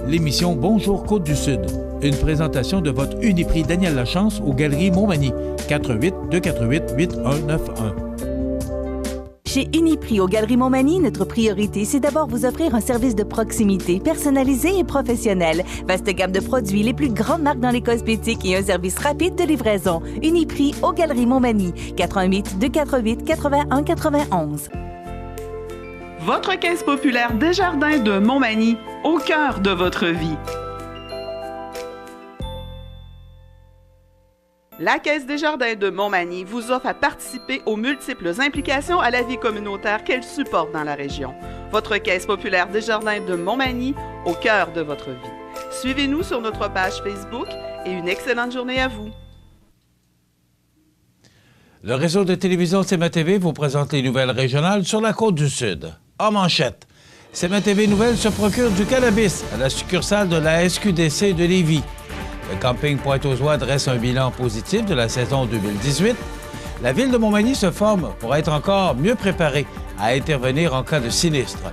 l'émission Bonjour Côte-du-Sud. Une présentation de votre Uniprix Daniel Lachance aux Galeries Montmagny. 418-248-8191. Chez Uniprix aux Galeries Montmagny, notre priorité, c'est d'abord vous offrir un service de proximité, personnalisé et professionnel. Vaste gamme de produits, les plus grandes marques dans les cosmétiques et un service rapide de livraison. Uniprix aux Galeries Montmagny. 418-248-8191. Votre Caisse populaire Desjardins de Montmagny, au cœur de votre vie. La Caisse Desjardins de Montmagny vous offre à participer aux multiples implications à la vie communautaire qu'elle supporte dans la région. Votre Caisse populaire Desjardins de Montmagny, au cœur de votre vie. Suivez-nous sur notre page Facebook et une excellente journée à vous. Le réseau de télévision CMA-TV vous présente les nouvelles régionales sur la Côte-du-Sud. En manchette, CMA-TV Nouvelles se procure du cannabis à la succursale de la SQDC de Lévis. Le camping Pointe-aux-Oies dresse un bilan positif de la saison 2018. La ville de Montmagny se forme pour être encore mieux préparée à intervenir en cas de sinistre.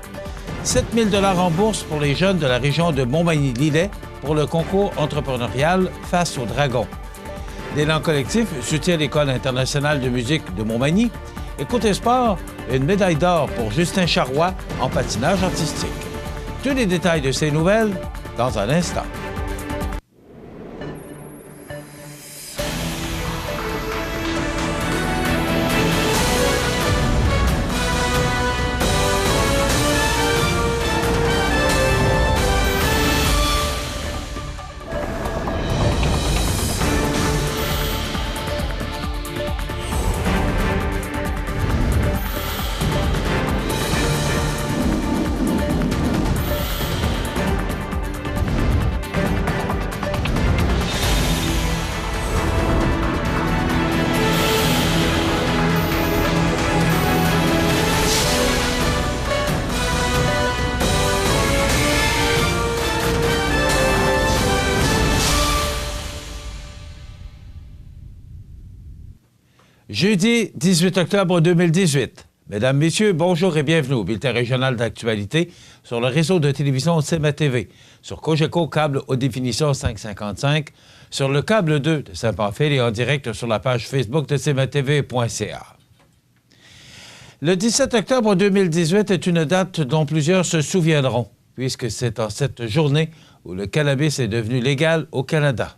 7 000 $ en bourse pour les jeunes de la région de Montmagny-Lillet pour le concours entrepreneurial Face aux Dragons. L'élan collectif soutient l'École internationale de musique de Montmagny. Et côté sport, une médaille d'or pour Justin Charrois en patinage artistique. Tous les détails de ces nouvelles dans un instant. Jeudi 18 octobre 2018. Mesdames, Messieurs, bonjour et bienvenue au bulletin régional d'actualité sur le réseau de télévision CMA-TV, sur Cogeco câble haute définition 555, sur le câble 2 de Saint-Pamphile et en direct sur la page Facebook de cmatv.ca. Le 17 octobre 2018 est une date dont plusieurs se souviendront, puisque c'est en cette journée où le cannabis est devenu légal au Canada.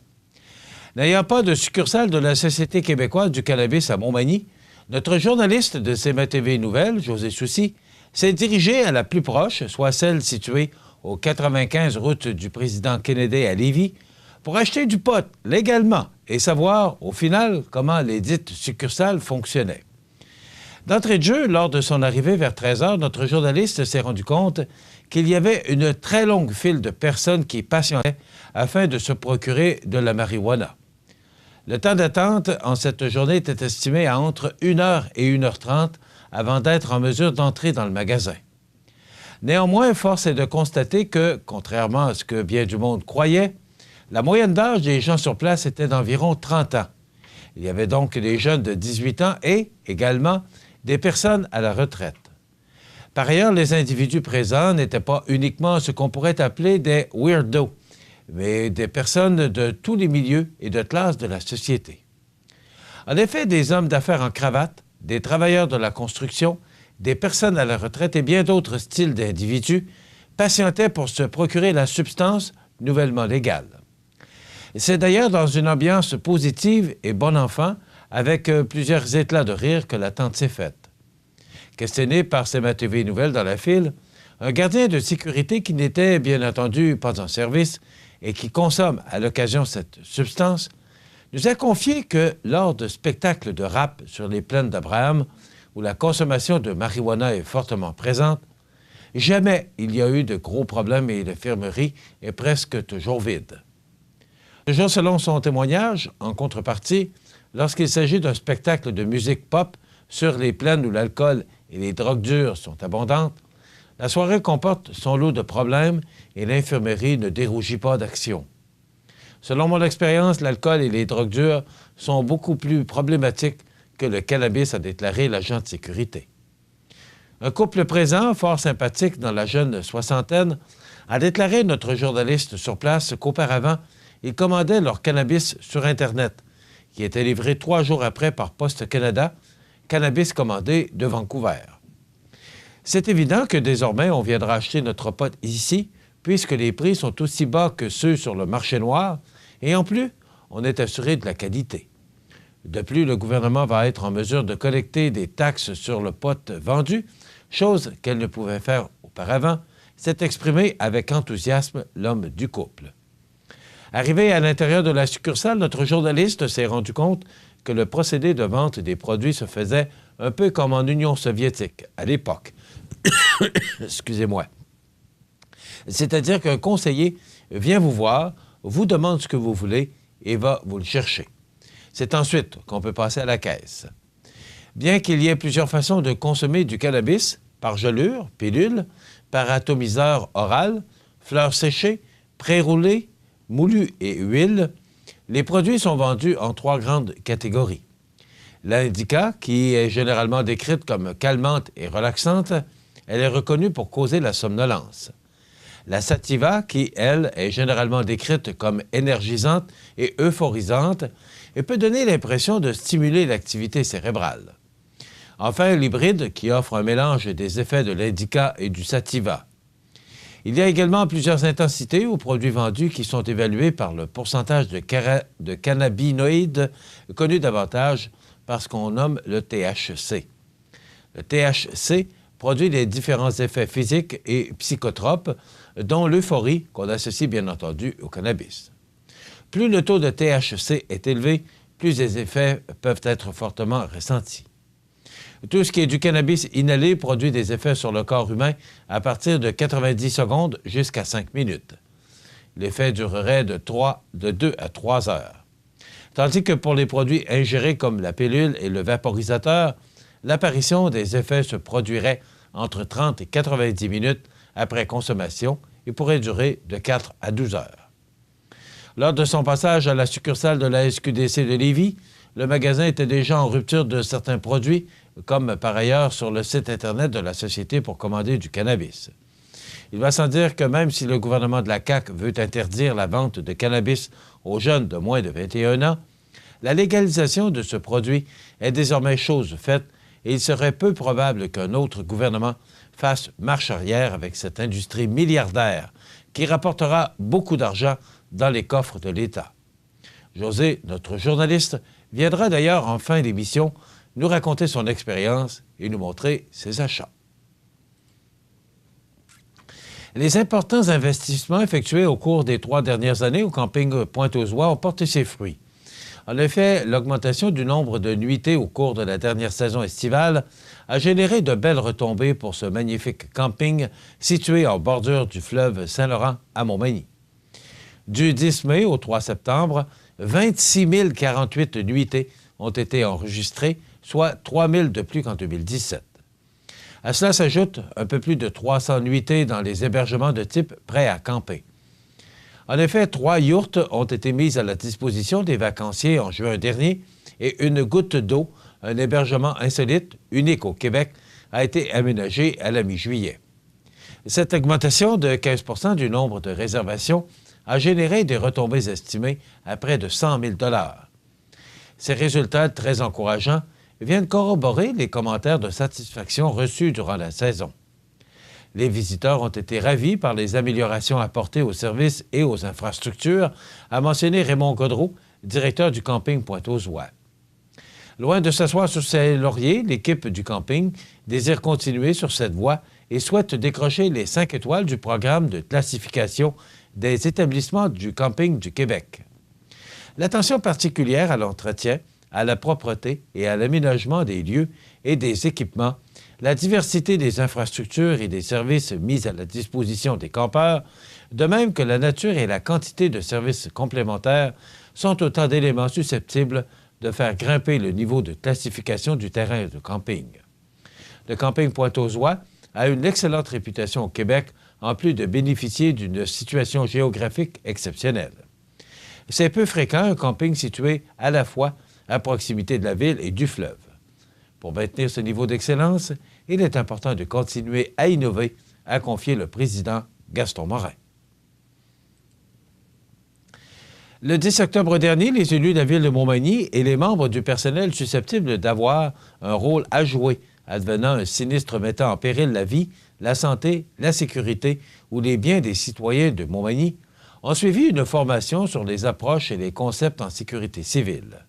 N'ayant pas de succursale de la Société québécoise du cannabis à Montmagny, notre journaliste de CMA-TV Nouvelles, José Soucy, s'est dirigé à la plus proche, soit celle située au 95 route du président Kennedy à Lévis, pour acheter du pot légalement et savoir, au final, comment les dites succursales fonctionnaient. D'entrée de jeu, lors de son arrivée vers 13 h, notre journaliste s'est rendu compte qu'il y avait une très longue file de personnes qui patientaient afin de se procurer de la marijuana. Le temps d'attente en cette journée était estimé à entre 1 h et 1 h 30 avant d'être en mesure d'entrer dans le magasin. Néanmoins, force est de constater que, contrairement à ce que bien du monde croyait, la moyenne d'âge des gens sur place était d'environ 30 ans. Il y avait donc des jeunes de 18 ans et, également, des personnes à la retraite. Par ailleurs, les individus présents n'étaient pas uniquement ce qu'on pourrait appeler des « weirdos », mais des personnes de tous les milieux et de classes de la société. En effet, des hommes d'affaires en cravate, des travailleurs de la construction, des personnes à la retraite et bien d'autres styles d'individus patientaient pour se procurer la substance nouvellement légale. C'est d'ailleurs dans une ambiance positive et bon enfant, avec plusieurs éclats de rire, que l'attente s'est faite. Questionné par CMA-TV Nouvelles dans la file, un gardien de sécurité qui n'était bien entendu pas en service et qui consomme à l'occasion cette substance, nous a confié que lors de spectacles de rap sur les plaines d'Abraham, où la consommation de marijuana est fortement présente, jamais il y a eu de gros problèmes et l'infirmerie est presque toujours vide. Toujours selon son témoignage, en contrepartie, lorsqu'il s'agit d'un spectacle de musique pop sur les plaines où l'alcool et les drogues dures sont abondantes, la soirée comporte son lot de problèmes et l'infirmerie ne dérougit pas d'action. Selon mon expérience, l'alcool et les drogues dures sont beaucoup plus problématiques que le cannabis, a déclaré l'agent de sécurité. Un couple présent, fort sympathique dans la jeune soixantaine, A déclaré notre journaliste sur place qu'auparavant, ils commandaient leur cannabis sur Internet, qui était livré 3 jours après par Poste Canada, cannabis commandé de Vancouver. C'est évident que désormais, on viendra acheter notre pot ici, puisque les prix sont aussi bas que ceux sur le marché noir, et en plus, on est assuré de la qualité. De plus, le gouvernement va être en mesure de collecter des taxes sur le pot vendu, chose qu'elle ne pouvait faire auparavant, s'est exprimé avec enthousiasme l'homme du couple. Arrivé à l'intérieur de la succursale, notre journaliste s'est rendu compte que le procédé de vente des produits se faisait un peu comme en Union soviétique, à l'époque. Excusez-moi. C'est-à-dire qu'un conseiller vient vous voir, vous demande ce que vous voulez et va vous le chercher. C'est ensuite qu'on peut passer à la caisse. Bien qu'il y ait plusieurs façons de consommer du cannabis, par gelure, pilule, par atomiseur oral, fleurs séchées, pré-roulées, moulu et huile, les produits sont vendus en 3 grandes catégories. L'indica, qui est généralement décrite comme calmante et relaxante, elle est reconnue pour causer la somnolence. La sativa, qui, elle, est généralement décrite comme énergisante et euphorisante et peut donner l'impression de stimuler l'activité cérébrale. Enfin, l'hybride, qui offre un mélange des effets de l'indica et du sativa. Il y a également plusieurs intensités aux produits vendus qui sont évalués par le pourcentage de cannabinoïdes connu davantage par ce qu'on nomme le THC. Le THC produit les différents effets physiques et psychotropes, dont l'euphorie qu'on associe bien entendu au cannabis. Plus le taux de THC est élevé, plus les effets peuvent être fortement ressentis. Tout ce qui est du cannabis inhalé produit des effets sur le corps humain à partir de 90 secondes jusqu'à 5 minutes. L'effet durerait de 2 à 3 heures. Tandis que pour les produits ingérés comme la pilule et le vaporisateur, l'apparition des effets se produirait entre 30 et 90 minutes après consommation et pourrait durer de 4 à 12 heures. Lors de son passage à la succursale de la SQDC de Lévis, le magasin était déjà en rupture de certains produits, comme par ailleurs sur le site Internet de la Société pour commander du cannabis. Il va sans dire que même si le gouvernement de la CAQ veut interdire la vente de cannabis aux jeunes de moins de 21 ans, la légalisation de ce produit est désormais chose faite et il serait peu probable qu'un autre gouvernement fasse marche arrière avec cette industrie milliardaire qui rapportera beaucoup d'argent dans les coffres de l'État. José, notre journaliste, viendra d'ailleurs en fin d'émission nous raconter son expérience et nous montrer ses achats. Les importants investissements effectués au cours des 3 dernières années au camping Pointe-aux-Oies ont porté ses fruits. En effet, l'augmentation du nombre de nuitées au cours de la dernière saison estivale a généré de belles retombées pour ce magnifique camping situé en bordure du fleuve Saint-Laurent à Montmagny. Du 10 mai au 3 septembre, 26 048 nuitées ont été enregistrées, soit 3 000 de plus qu'en 2017. À cela s'ajoute un peu plus de 300 nuitées dans les hébergements de type prêt à camper. En effet, 3 yourtes ont été mises à la disposition des vacanciers en juin dernier et une goutte d'eau, un hébergement insolite, unique au Québec, a été aménagé à la mi-juillet. Cette augmentation de 15 % du nombre de réservations a généré des retombées estimées à près de 100 000 $. Ces résultats très encourageants viennent corroborer les commentaires de satisfaction reçus durant la saison. Les visiteurs ont été ravis par les améliorations apportées aux services et aux infrastructures, a mentionné Raymond Godreau, directeur du camping Pointe-aux-Oies. Loin de s'asseoir sur ses lauriers, l'équipe du camping désire continuer sur cette voie et souhaite décrocher les 5 étoiles du programme de classification des établissements du camping du Québec. L'attention particulière à l'entretien, à la propreté et à l'aménagement des lieux et des équipements, la diversité des infrastructures et des services mis à la disposition des campeurs, de même que la nature et la quantité de services complémentaires, sont autant d'éléments susceptibles de faire grimper le niveau de classification du terrain de camping. Le camping Pointe-aux-Oies a une excellente réputation au Québec, en plus de bénéficier d'une situation géographique exceptionnelle. C'est peu fréquent un camping situé à la fois à proximité de la ville et du fleuve. Pour maintenir ce niveau d'excellence, il est important de continuer à innover, a confié le président Gaston Morin. Le 10 octobre dernier, les élus de la ville de Montmagny et les membres du personnel susceptibles d'avoir un rôle à jouer advenant un sinistre mettant en péril la vie, la santé, la sécurité ou les biens des citoyens de Montmagny ont suivi une formation sur les approches et les concepts en sécurité civile.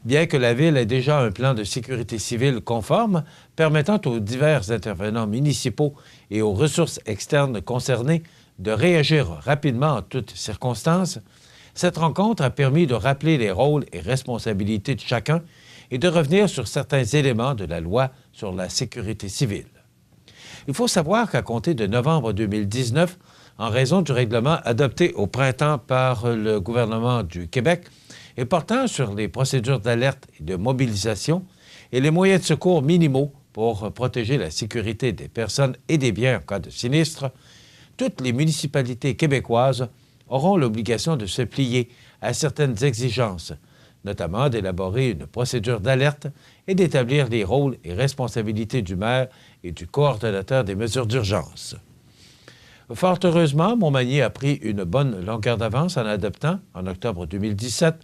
Bien que la Ville ait déjà un plan de sécurité civile conforme permettant aux divers intervenants municipaux et aux ressources externes concernées de réagir rapidement en toutes circonstances, cette rencontre a permis de rappeler les rôles et responsabilités de chacun et de revenir sur certains éléments de la loi sur la sécurité civile. Il faut savoir qu'à compter de novembre 2019, en raison du règlement adopté au printemps par le gouvernement du Québec et portant sur les procédures d'alerte et de mobilisation et les moyens de secours minimaux pour protéger la sécurité des personnes et des biens en cas de sinistre, toutes les municipalités québécoises auront l'obligation de se plier à certaines exigences, notamment d'élaborer une procédure d'alerte et d'établir les rôles et responsabilités du maire et du coordonnateur des mesures d'urgence. Fort heureusement, Montmagny a pris une bonne longueur d'avance en adoptant, en octobre 2017,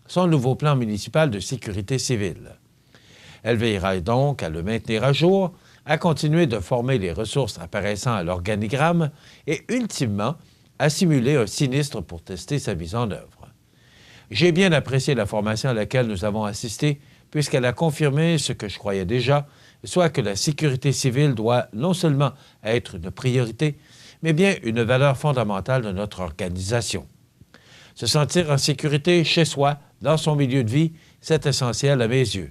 son nouveau plan municipal de sécurité civile. Elle veillera donc à le maintenir à jour, à continuer de former les ressources apparaissant à l'organigramme et, ultimement, à simuler un sinistre pour tester sa mise en œuvre. J'ai bien apprécié la formation à laquelle nous avons assisté, puisqu'elle a confirmé ce que je croyais déjà, soit que la sécurité civile doit non seulement être une priorité, mais bien une valeur fondamentale de notre organisation. Se sentir en sécurité chez soi, dans son milieu de vie, c'est essentiel à mes yeux.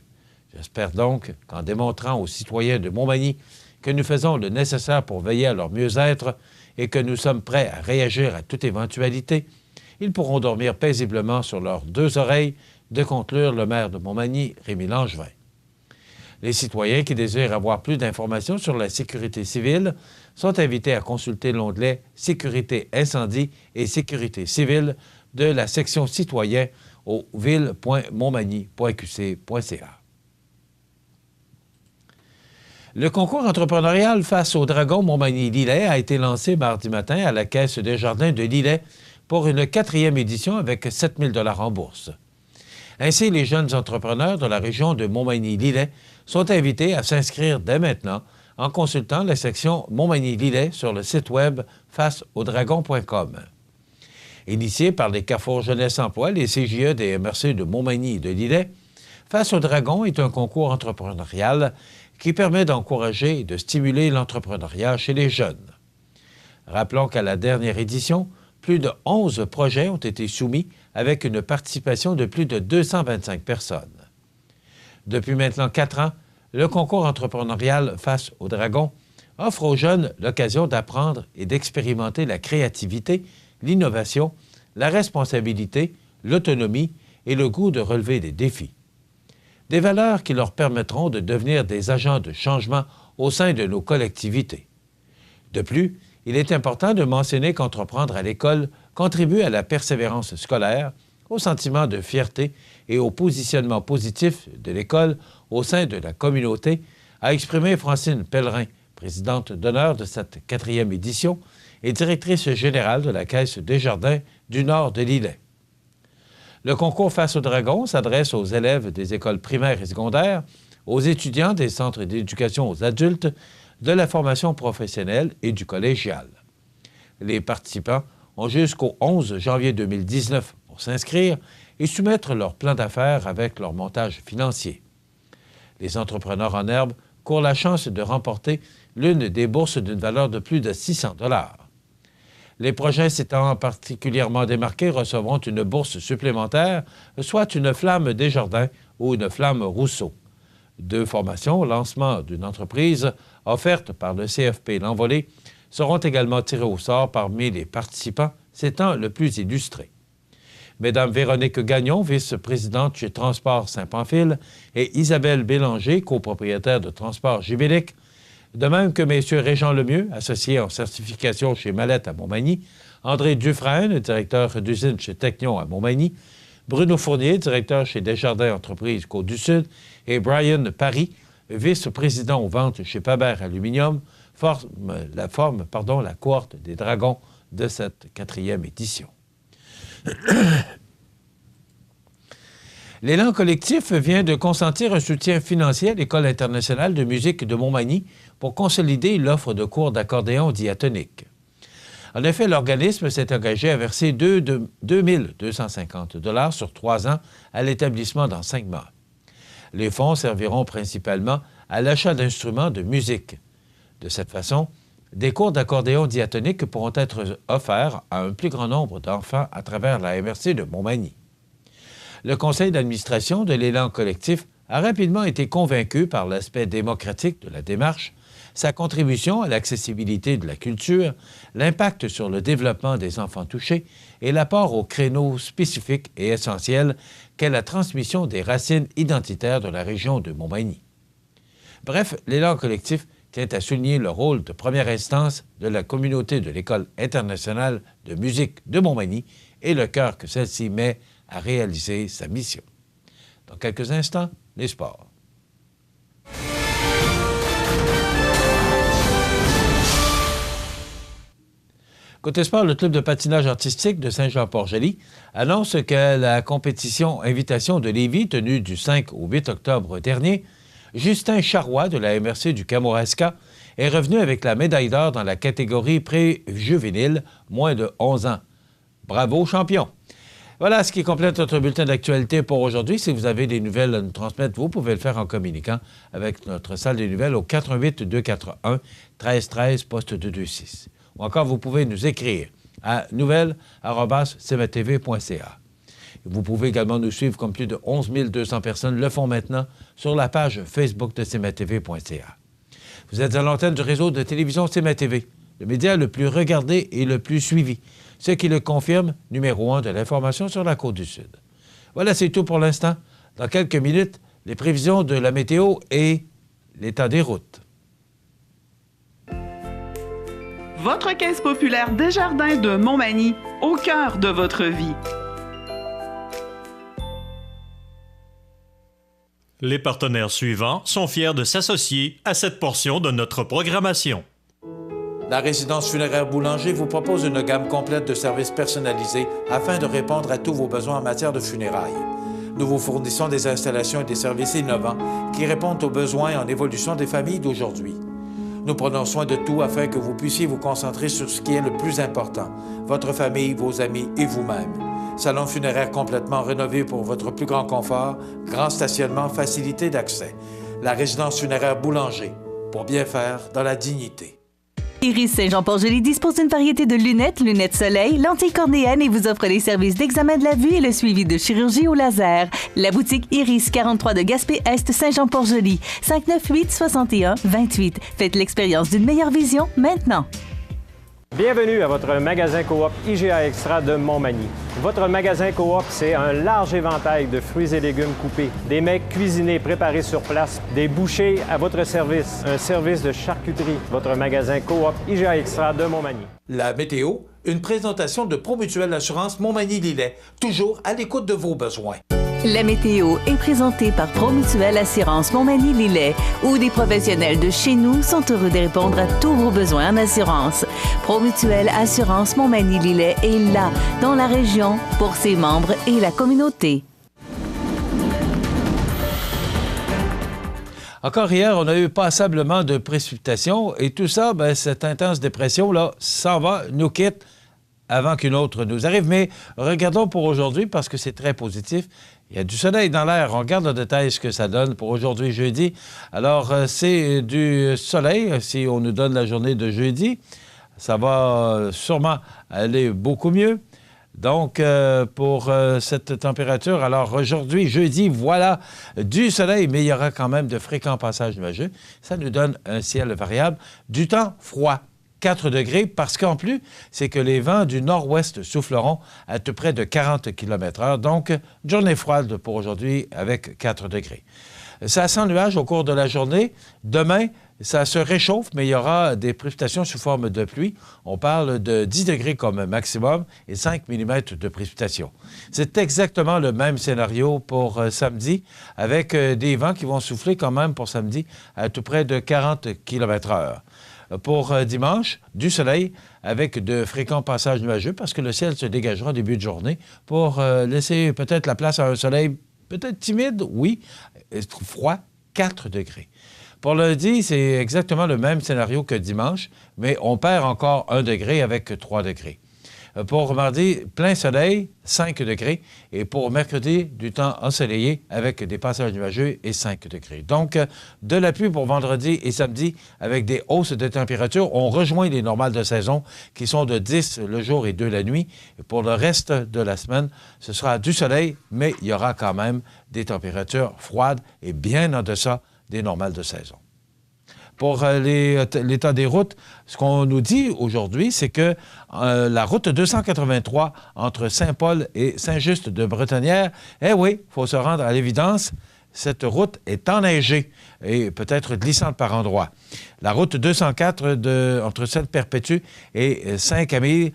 J'espère donc qu'en démontrant aux citoyens de Montmagny que nous faisons le nécessaire pour veiller à leur mieux-être et que nous sommes prêts à réagir à toute éventualité, ils pourront dormir paisiblement sur leurs deux oreilles, de conclure le maire de Montmagny, Rémi Langevin. Les citoyens qui désirent avoir plus d'informations sur la sécurité civile sont invités à consulter l'onglet « Sécurité incendie et sécurité civile » de la section citoyen au ville.montmagny.qc.ca. Le concours entrepreneurial face au Dragon Montmagny-Lillet a été lancé mardi matin à la Caisse Desjardins de Lillet pour une 4e édition avec 7 000 $ en bourse. Ainsi, les jeunes entrepreneurs de la région de Montmagny-Lillet sont invités à s'inscrire dès maintenant en consultant la section Montmagny-Lillet sur le site web faceaudragon.com. Initié par les Carrefour Jeunesse Emploi, les CJE des MRC de Montmagny et de Lillet, Face au Dragon est un concours entrepreneurial qui permet d'encourager et de stimuler l'entrepreneuriat chez les jeunes. Rappelons qu'à la dernière édition, plus de 11 projets ont été soumis avec une participation de plus de 225 personnes. Depuis maintenant 4 ans, le concours entrepreneurial Face au Dragon offre aux jeunes l'occasion d'apprendre et d'expérimenter la créativité, l'innovation, la responsabilité, l'autonomie et le goût de relever des défis. Des valeurs qui leur permettront de devenir des agents de changement au sein de nos collectivités. De plus, il est important de mentionner qu'entreprendre à l'école contribue à la persévérance scolaire, au sentiment de fierté et au positionnement positif de l'école au sein de la communauté, a exprimé Francine Pellerin, présidente d'honneur de cette 4e édition et directrice générale de la Caisse Desjardins du Nord de Lillet. Le concours Face au Dragon s'adresse aux élèves des écoles primaires et secondaires, aux étudiants des centres d'éducation aux adultes, de la formation professionnelle et du collégial. Les participants ont jusqu'au 11 janvier 2019 pour s'inscrire et soumettre leur plan d'affaires avec leur montage financier. Les entrepreneurs en herbe courent la chance de remporter l'une des bourses d'une valeur de plus de 600 $. Les projets s'étant particulièrement démarqués recevront une bourse supplémentaire, soit une flamme Desjardins ou une flamme Rousseau. 2 formations au lancement d'une entreprise offertes par le CFP L'Envolée seront également tirées au sort parmi les participants, s'étant le plus illustré. Mesdames Véronique Gagnon, vice-présidente chez Transport Saint-Pamphile, et Isabelle Bélanger, copropriétaire de Transport Gibélique, de même que messieurs Régent Lemieux, associé en certification chez Mallette à Montmagny, André Dufresne, directeur d'usine chez Technion à Montmagny, Bruno Fournier, directeur chez Desjardins Entreprises Côte-du-Sud, et Brian Paris, vice-président aux ventes chez Faber Aluminium, forment la cohorte des Dragons de cette 4e édition. L'élan collectif vient de consentir un soutien financier à l'École internationale de musique de Montmagny pour consolider l'offre de cours d'accordéon diatonique. En effet, l'organisme s'est engagé à verser 2 250 $ sur 3 ans à l'établissement d'enseignement. Les fonds serviront principalement à l'achat d'instruments de musique. De cette façon, des cours d'accordéon diatonique pourront être offerts à un plus grand nombre d'enfants à travers la MRC de Montmagny. Le conseil d'administration de l'élan collectif a rapidement été convaincu par l'aspect démocratique de la démarche, sa contribution à l'accessibilité de la culture, l'impact sur le développement des enfants touchés et l'apport aux créneaux spécifiques et essentiels qu'est la transmission des racines identitaires de la région de Montmagny. Bref, l'élan collectif tient à souligner le rôle de première instance de la communauté de l'École internationale de musique de Montmagny et le cœur que celle-ci met à réaliser sa mission. Dans quelques instants, les sports. Côté sport, le club de patinage artistique de Saint-Jean-Port-Joli annonce que la compétition Invitation de Lévis, tenue du 5 au 8 octobre dernier, Justin Charrois de la MRC du Kamouraska est revenu avec la médaille d'or dans la catégorie pré-juvénile, moins de 11 ans. Bravo, champion! Voilà ce qui complète notre bulletin d'actualité pour aujourd'hui. Si vous avez des nouvelles à nous transmettre, vous pouvez le faire en communiquant avec notre salle des nouvelles au 88 241 1313 poste 226. Ou encore, vous pouvez nous écrire à nouvelles@cmatv.ca. Vous pouvez également nous suivre comme plus de 11 200 personnes le font maintenant sur la page Facebook de cmatv.ca. Vous êtes à l'antenne du réseau de télévision CMA-TV, le média le plus regardé et le plus suivi, ce qui le confirme, numéro 1 de l'information sur la Côte-du-Sud. Voilà, c'est tout pour l'instant. Dans quelques minutes, les prévisions de la météo et l'état des routes. Votre caisse populaire Desjardins de Montmagny, au cœur de votre vie. Les partenaires suivants sont fiers de s'associer à cette portion de notre programmation. La résidence funéraire Boulanger vous propose une gamme complète de services personnalisés afin de répondre à tous vos besoins en matière de funérailles. Nous vous fournissons des installations et des services innovants qui répondent aux besoins en évolution des familles d'aujourd'hui. Nous prenons soin de tout afin que vous puissiez vous concentrer sur ce qui est le plus important, votre famille, vos amis et vous-même. Salon funéraire complètement rénové pour votre plus grand confort, grand stationnement, facilité d'accès. La résidence funéraire Boulanger, pour bien faire dans la dignité. Iris Saint-Jean-Port-Joli dispose d'une variété de lunettes soleil, lentilles cornéennes et vous offre les services d'examen de la vue et le suivi de chirurgie au laser. La boutique Iris 43 de Gaspé-Est Saint-Jean-Port-Joli, 598-61-28. Faites l'expérience d'une meilleure vision maintenant. Bienvenue à votre magasin Coop IGA Extra de Montmagny. Votre magasin Coop, c'est un large éventail de fruits et légumes coupés, des mets cuisinés préparés sur place, des bouchées à votre service, un service de charcuterie. Votre magasin Coop IGA Extra de Montmagny. La météo, une présentation de Promutuelle Assurance Montmagny-Lillet, toujours à l'écoute de vos besoins. La météo est présentée par Promutuelle Assurance Montmagny-Lillet, où des professionnels de chez nous sont heureux de répondre à tous vos besoins en assurance. Promutuelle Assurance Montmagny-Lillet est là, dans la région, pour ses membres et la communauté. Encore hier, on a eu passablement de précipitations et tout ça, cette intense dépression-là, s'en va, nous quitte avant qu'une autre nous arrive. Mais regardons pour aujourd'hui parce que c'est très positif. Il y a du soleil dans l'air. On regarde le détail ce que ça donne pour aujourd'hui, jeudi. Alors, c'est du soleil. Si on nous donne la journée de jeudi, ça va sûrement aller beaucoup mieux. Donc, pour cette température, alors aujourd'hui, jeudi, voilà du soleil, mais il y aura quand même de fréquents passages nuageux. Ça nous donne un ciel variable. Du temps froid. 4 degrés, parce qu'en plus, c'est que les vents du nord-ouest souffleront à tout près de 40 km/h. Donc, journée froide pour aujourd'hui avec 4 degrés. Ça sent nuage au cours de la journée. Demain, ça se réchauffe, mais il y aura des précipitations sous forme de pluie. On parle de 10 degrés comme maximum et 5 mm de précipitations. C'est exactement le même scénario pour samedi, avec des vents qui vont souffler quand même pour samedi à tout près de 40 km/h. Pour dimanche, du soleil avec de fréquents passages nuageux parce que le ciel se dégagera en début de journée pour laisser peut-être la place à un soleil peut-être timide, oui. Froid, 4 degrés. Pour lundi, c'est exactement le même scénario que dimanche, mais on perd encore 1 degré avec 3 degrés. Pour mardi, plein soleil, 5 degrés. Et pour mercredi, du temps ensoleillé avec des passages nuageux et 5 degrés. Donc, de la pluie pour vendredi et samedi avec des hausses de température. On rejoint les normales de saison qui sont de 10 le jour et 2 la nuit. Et pour le reste de la semaine, ce sera du soleil, mais il y aura quand même des températures froides et bien en deçà des normales de saison. Pour l'état des routes, ce qu'on nous dit aujourd'hui, c'est que la route 283 entre Saint-Paul et Saint-Just de Bretonnière, eh oui, il faut se rendre à l'évidence, cette route est enneigée et peut-être glissante par endroits. La route 204 entre Sainte-Perpétue et Saint-Camille,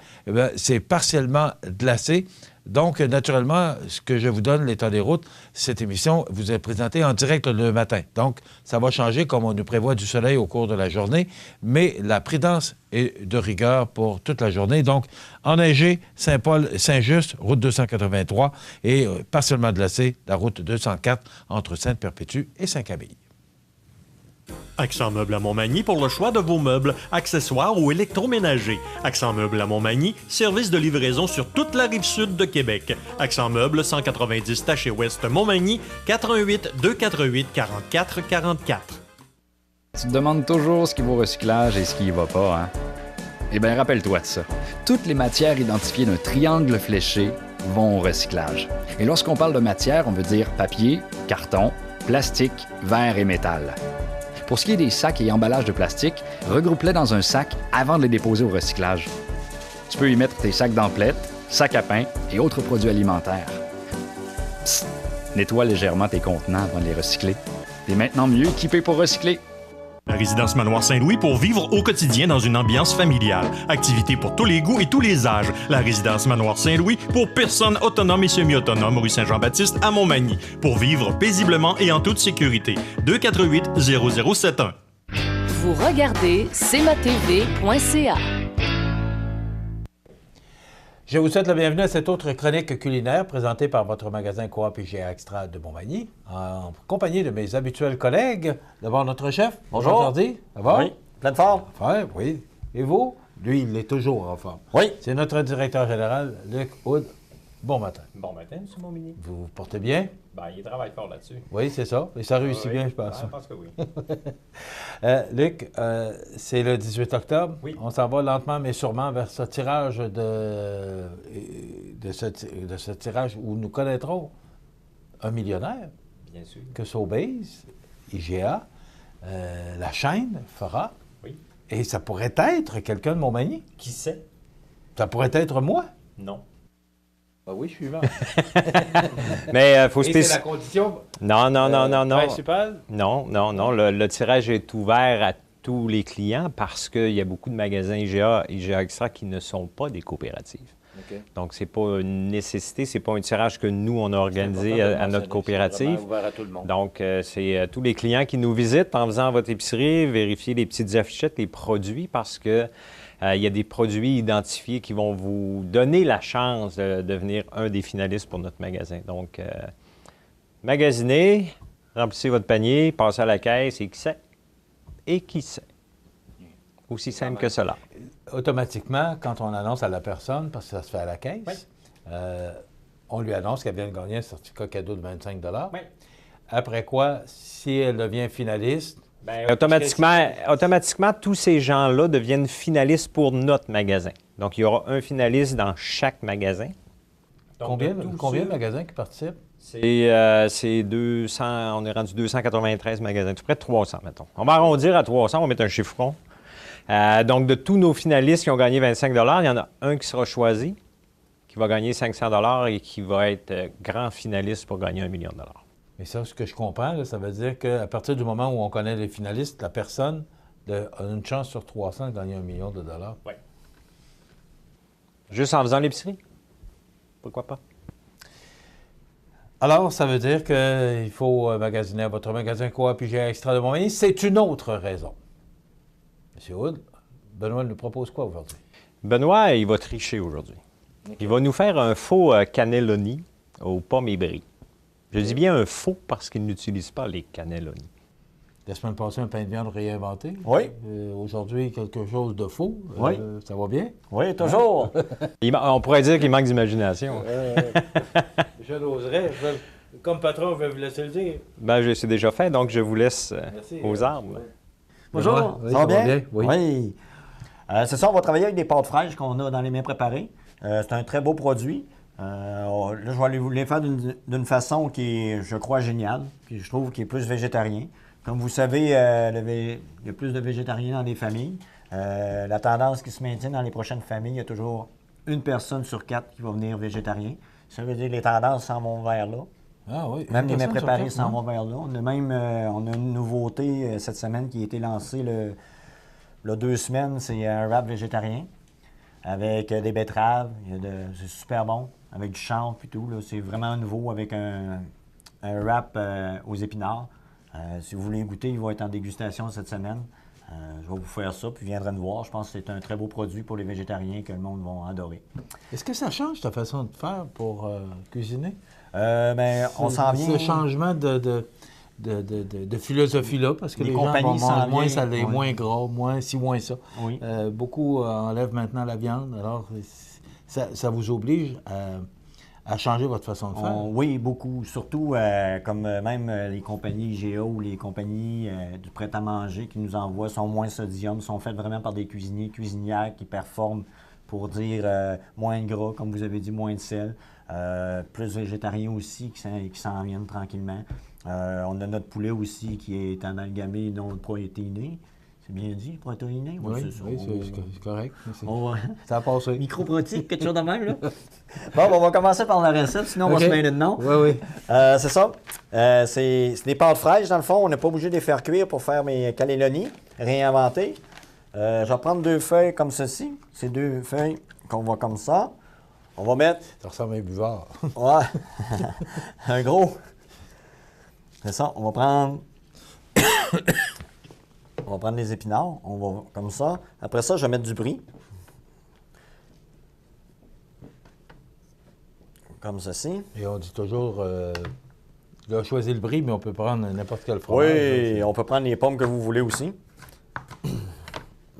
c'est partiellement glacé. Donc, naturellement, ce que je vous donne, l'état des routes, cette émission vous est présentée en direct le matin. Donc, ça va changer comme on nous prévoit du soleil au cours de la journée, mais la prudence est de rigueur pour toute la journée. Donc, enneigé, Saint-Paul, Saint-Just, route 283 et partiellement glacé, la route 204 entre Sainte-Perpétue et Saint-Camille. Accent Meubles à Montmagny pour le choix de vos meubles, accessoires ou électroménagers. Accent Meubles à Montmagny, service de livraison sur toute la rive sud de Québec. Accent Meubles, 190 Taché Ouest Montmagny, 88 248 44 44. Tu te demandes toujours ce qui va au recyclage et ce qui y va pas, hein? Eh bien, rappelle-toi de ça. Toutes les matières identifiées d'un triangle fléché vont au recyclage. Et lorsqu'on parle de matière, on veut dire papier, carton, plastique, verre et métal. Pour ce qui est des sacs et emballages de plastique, regroupe-les dans un sac avant de les déposer au recyclage. Tu peux y mettre tes sacs d'emplettes, sacs à pain et autres produits alimentaires. Psst! Nettoie légèrement tes contenants avant de les recycler. T'es maintenant mieux équipé pour recycler. La résidence Manoir Saint-Louis pour vivre au quotidien dans une ambiance familiale. Activités pour tous les goûts et tous les âges. La résidence Manoir Saint-Louis pour personnes autonomes et semi-autonomes, rue Saint-Jean-Baptiste à Montmagny. Pour vivre paisiblement et en toute sécurité. 248-0071. Vous regardez cmatv.ca. Je vous souhaite la bienvenue à cette autre chronique culinaire présentée par votre magasin Coop IGA Extra de Montmagny, en compagnie de mes habituels collègues. D'abord, notre chef. Bonjour. Jordi. Ça va? Oui, pleine forme. Enfin, oui. Et vous? Lui, il est toujours en forme. Oui. C'est notre directeur général, Luc Houd. Bon matin. Bon matin, M. Montmagny. Vous vous portez bien? Ben, il travaille fort là-dessus. Oui, c'est ça. Et ça réussit bien, je pense. Ben, je pense que oui. Luc, c'est le 18 octobre. Oui. On s'en va lentement, mais sûrement vers ce tirage de ce tirage où nous connaîtrons un millionnaire Bien sûr. que Sobeys, IGA, la chaîne fera. Oui. Et ça pourrait être quelqu'un de Montmagny. Qui sait? Ça pourrait être moi. Non. Ben oui, je suis vent. Mais il faut Et c'est la condition Non. principale. Non. Le tirage est ouvert à tous les clients parce qu'il y a beaucoup de magasins IGA Extra qui ne sont pas des coopératives. Okay. Donc, ce n'est pas une nécessité, ce n'est pas un tirage que nous, on a organisé à notre coopérative. C'est ouvert à tout le monde. Donc, c'est tous les clients qui nous visitent en faisant votre épicerie, vérifier les petites affichettes, les produits, parce que il y a des produits identifiés qui vont vous donner la chance de devenir un des finalistes pour notre magasin. Donc, magasinez, remplissez votre panier, passez à la caisse et qui sait. Aussi simple que cela. Automatiquement, quand on annonce à la personne, parce que ça se fait à la caisse, on lui annonce qu'elle vient de gagner un certificat cadeau de 25 $. Oui. Après quoi, si elle devient finaliste... Bien, automatiquement, tous ces gens-là deviennent finalistes pour notre magasin. Donc, il y aura un finaliste dans chaque magasin. Donc, combien de magasins qui participent? C'est 200, on est rendu 293 magasins, tout près de 300, mettons. On va arrondir à 300, on va mettre un chiffron. Donc, de tous nos finalistes qui ont gagné 25 $, il y en a un qui sera choisi, qui va gagner 500 $ et qui va être grand finaliste pour gagner 1 million de $. Mais ça, ce que je comprends, là, ça veut dire qu'à partir du moment où on connaît les finalistes, la personne a une chance sur 300 de gagner 1 million de $. Oui. Juste en faisant l'épicerie? Pourquoi pas? Alors, ça veut dire qu'il faut magasiner à votre magasin Coop IGA Extra de Montmagny. C'est une autre raison. M. Houd, Benoît nous propose quoi aujourd'hui? Benoît, il va tricher aujourd'hui. Okay. Il va nous faire un faux cannelloni aux pommes et brie. Je dis bien un faux parce qu'ils n'utilisent pas les cannelloni. La semaine passée, un pain de viande réinventé. Oui. Aujourd'hui, quelque chose de faux. Oui. Ça va bien? Oui, toujours. On pourrait dire qu'il manque d'imagination. Je l'oserais. Comme patron, je vais vous laisser le dire. Ben, c'est déjà fait, donc je vous laisse aux arbres. Bonjour, Oui, ça va bien? Oui. C'est ça, on va travailler avec des pâtes fraîches qu'on a dans les mains préparées. C'est un très beau produit. Là, je vais vous les faire d'une façon qui est, je crois, géniale, puis je trouve qui est plus végétarien. Comme vous savez, il y a plus de végétariens dans les familles. La tendance qui se maintient dans les prochaines familles, il y a toujours une personne sur 4 qui va venir végétarien. Ça veut dire que les tendances s'en vont vers là. Ah oui. Même les mets préparés s'en vont vers là. On a une nouveauté cette semaine qui a été lancée il y a 2 semaines. C'est un wrap végétarien avec des betteraves. C'est super bon, avec du chanvre et tout. C'est vraiment nouveau avec un wrap aux épinards. Si vous voulez goûter, il va être en dégustation cette semaine. Je vais vous faire ça, puis vous viendrez nous voir. Je pense que c'est un très beau produit pour les végétariens que le monde va adorer. Est-ce que ça change ta façon de faire pour cuisiner? On s'en vient. Ce changement de philosophie-là, parce que les gens vont manger moins salé, moins gras, moins ci, moins ça. Oui. Beaucoup enlèvent maintenant la viande. Alors, ça vous oblige à changer votre façon de faire? Oui, beaucoup. Surtout comme même les compagnies IGA ou les compagnies du prêt-à-manger qui nous envoient sont moins sodium, sont faites vraiment par des cuisiniers, cuisinières qui performent pour dire moins de gras, comme vous avez dit, moins de sel. Plus végétariens aussi qui s'en viennent tranquillement. On a notre poulet aussi qui est amalgamé non protéiné. C'est bien dit, protéiné? Oui, c'est correct. Ça a passé. Microprotique, quelque chose de même, là? Bon, on va commencer par la recette, sinon on va se mêler de nom. Oui. C'est ça. C'est des pâtes fraîches, dans le fond. On n'est pas obligé de les faire cuire pour faire mes cannelloni réinventés. Je vais prendre 2 feuilles comme ceci. C'est 2 feuilles qu'on va comme ça. On va mettre... Ça ressemble à un buvard. Ouais. Un gros. C'est ça. On va prendre... On va prendre les épinards. On va comme ça. Après ça, je vais mettre du brie. Comme ceci. Et on dit toujours... là, choisir le brie, mais on peut prendre n'importe quel fromage. Oui, on peut prendre les pommes que vous voulez aussi.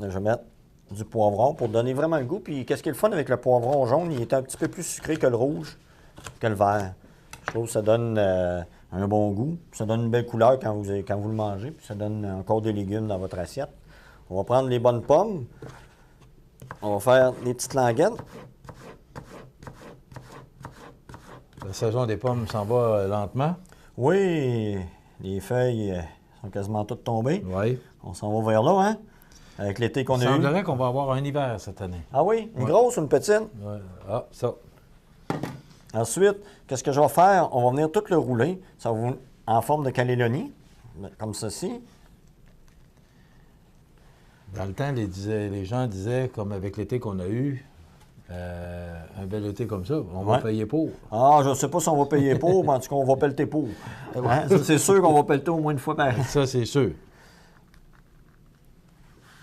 Là, je vais mettre du poivron pour donner vraiment le goût. Puis, qu'est-ce qui est le fun avec le poivron jaune? Il est un petit peu plus sucré que le rouge, que le vert. Je trouve que ça donne un bon goût. Ça donne une belle couleur quand vous le mangez. Puis, ça donne encore des légumes dans votre assiette. On va prendre les bonnes pommes. On va faire des petites languettes. La saison des pommes s'en va lentement. Oui, les feuilles sont quasiment toutes tombées. Oui. On s'en va vers là, hein? Avec l'été qu'on a eu. Il semblerait qu'on va avoir un hiver cette année. Ah oui? Une grosse ou une petite? Ouais. Ah, ça. Ensuite, qu'est-ce que je vais faire? On va venir tout le rouler. Ça va en forme de cannelloni, comme ceci. Dans le temps, les gens disaient, comme avec l'été qu'on a eu, un bel été comme ça, on va payer pour. Ah, je ne sais pas si on va payer pour, mais en tout cas, on va pelleter pour. Hein? Ça, c'est sûr qu'on va pelleter au moins une fois par... Ça, c'est sûr.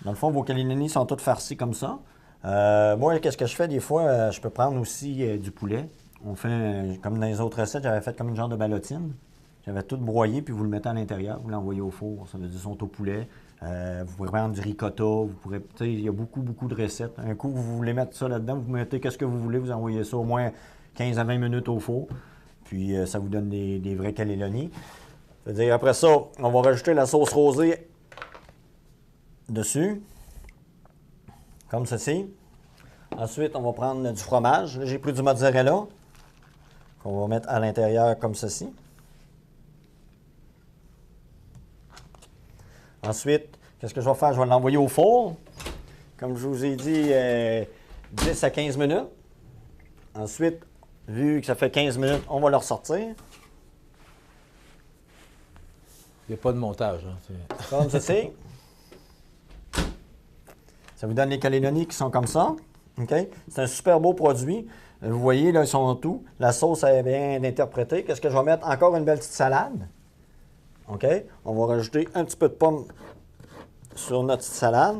Dans le fond, vos cannelloni sont tous farcis comme ça. Moi, qu'est-ce que je fais? Des fois, je peux prendre aussi du poulet. On fait, comme dans les autres recettes, j'avais fait comme une genre de ballotine. J'avais tout broyé, puis vous le mettez à l'intérieur, vous l'envoyez au four. Ça veut dire qu'ils sont au poulet. Vous pourrez prendre du ricotta, vous pourrez... Tu sais, il y a beaucoup de recettes. Un coup, vous voulez mettre ça là-dedans, vous mettez qu'est-ce que vous voulez, vous envoyez ça au moins 15 à 20 minutes au four. Puis ça vous donne des vrais cannelloni. Ça veut dire, après ça, on va rajouter la sauce rosée dessus, comme ceci. Ensuite, on va prendre du fromage. Là, j'ai pris du mozzarella, qu'on va mettre à l'intérieur comme ceci. Ensuite, qu'est-ce que je vais faire? Je vais l'envoyer au four. Comme je vous ai dit, 10 à 15 minutes. Ensuite, vu que ça fait 15 minutes, on va le ressortir. Il n'y a pas de montage. Hein? Comme ceci. Ça vous donne les cannelloni qui sont comme ça. Okay? C'est un super beau produit. Vous voyez, là, ils sont tout. La sauce est bien interprétée. Qu'est-ce que je vais mettre? Encore une belle petite salade. OK? On va rajouter un petit peu de pomme sur notre petite salade.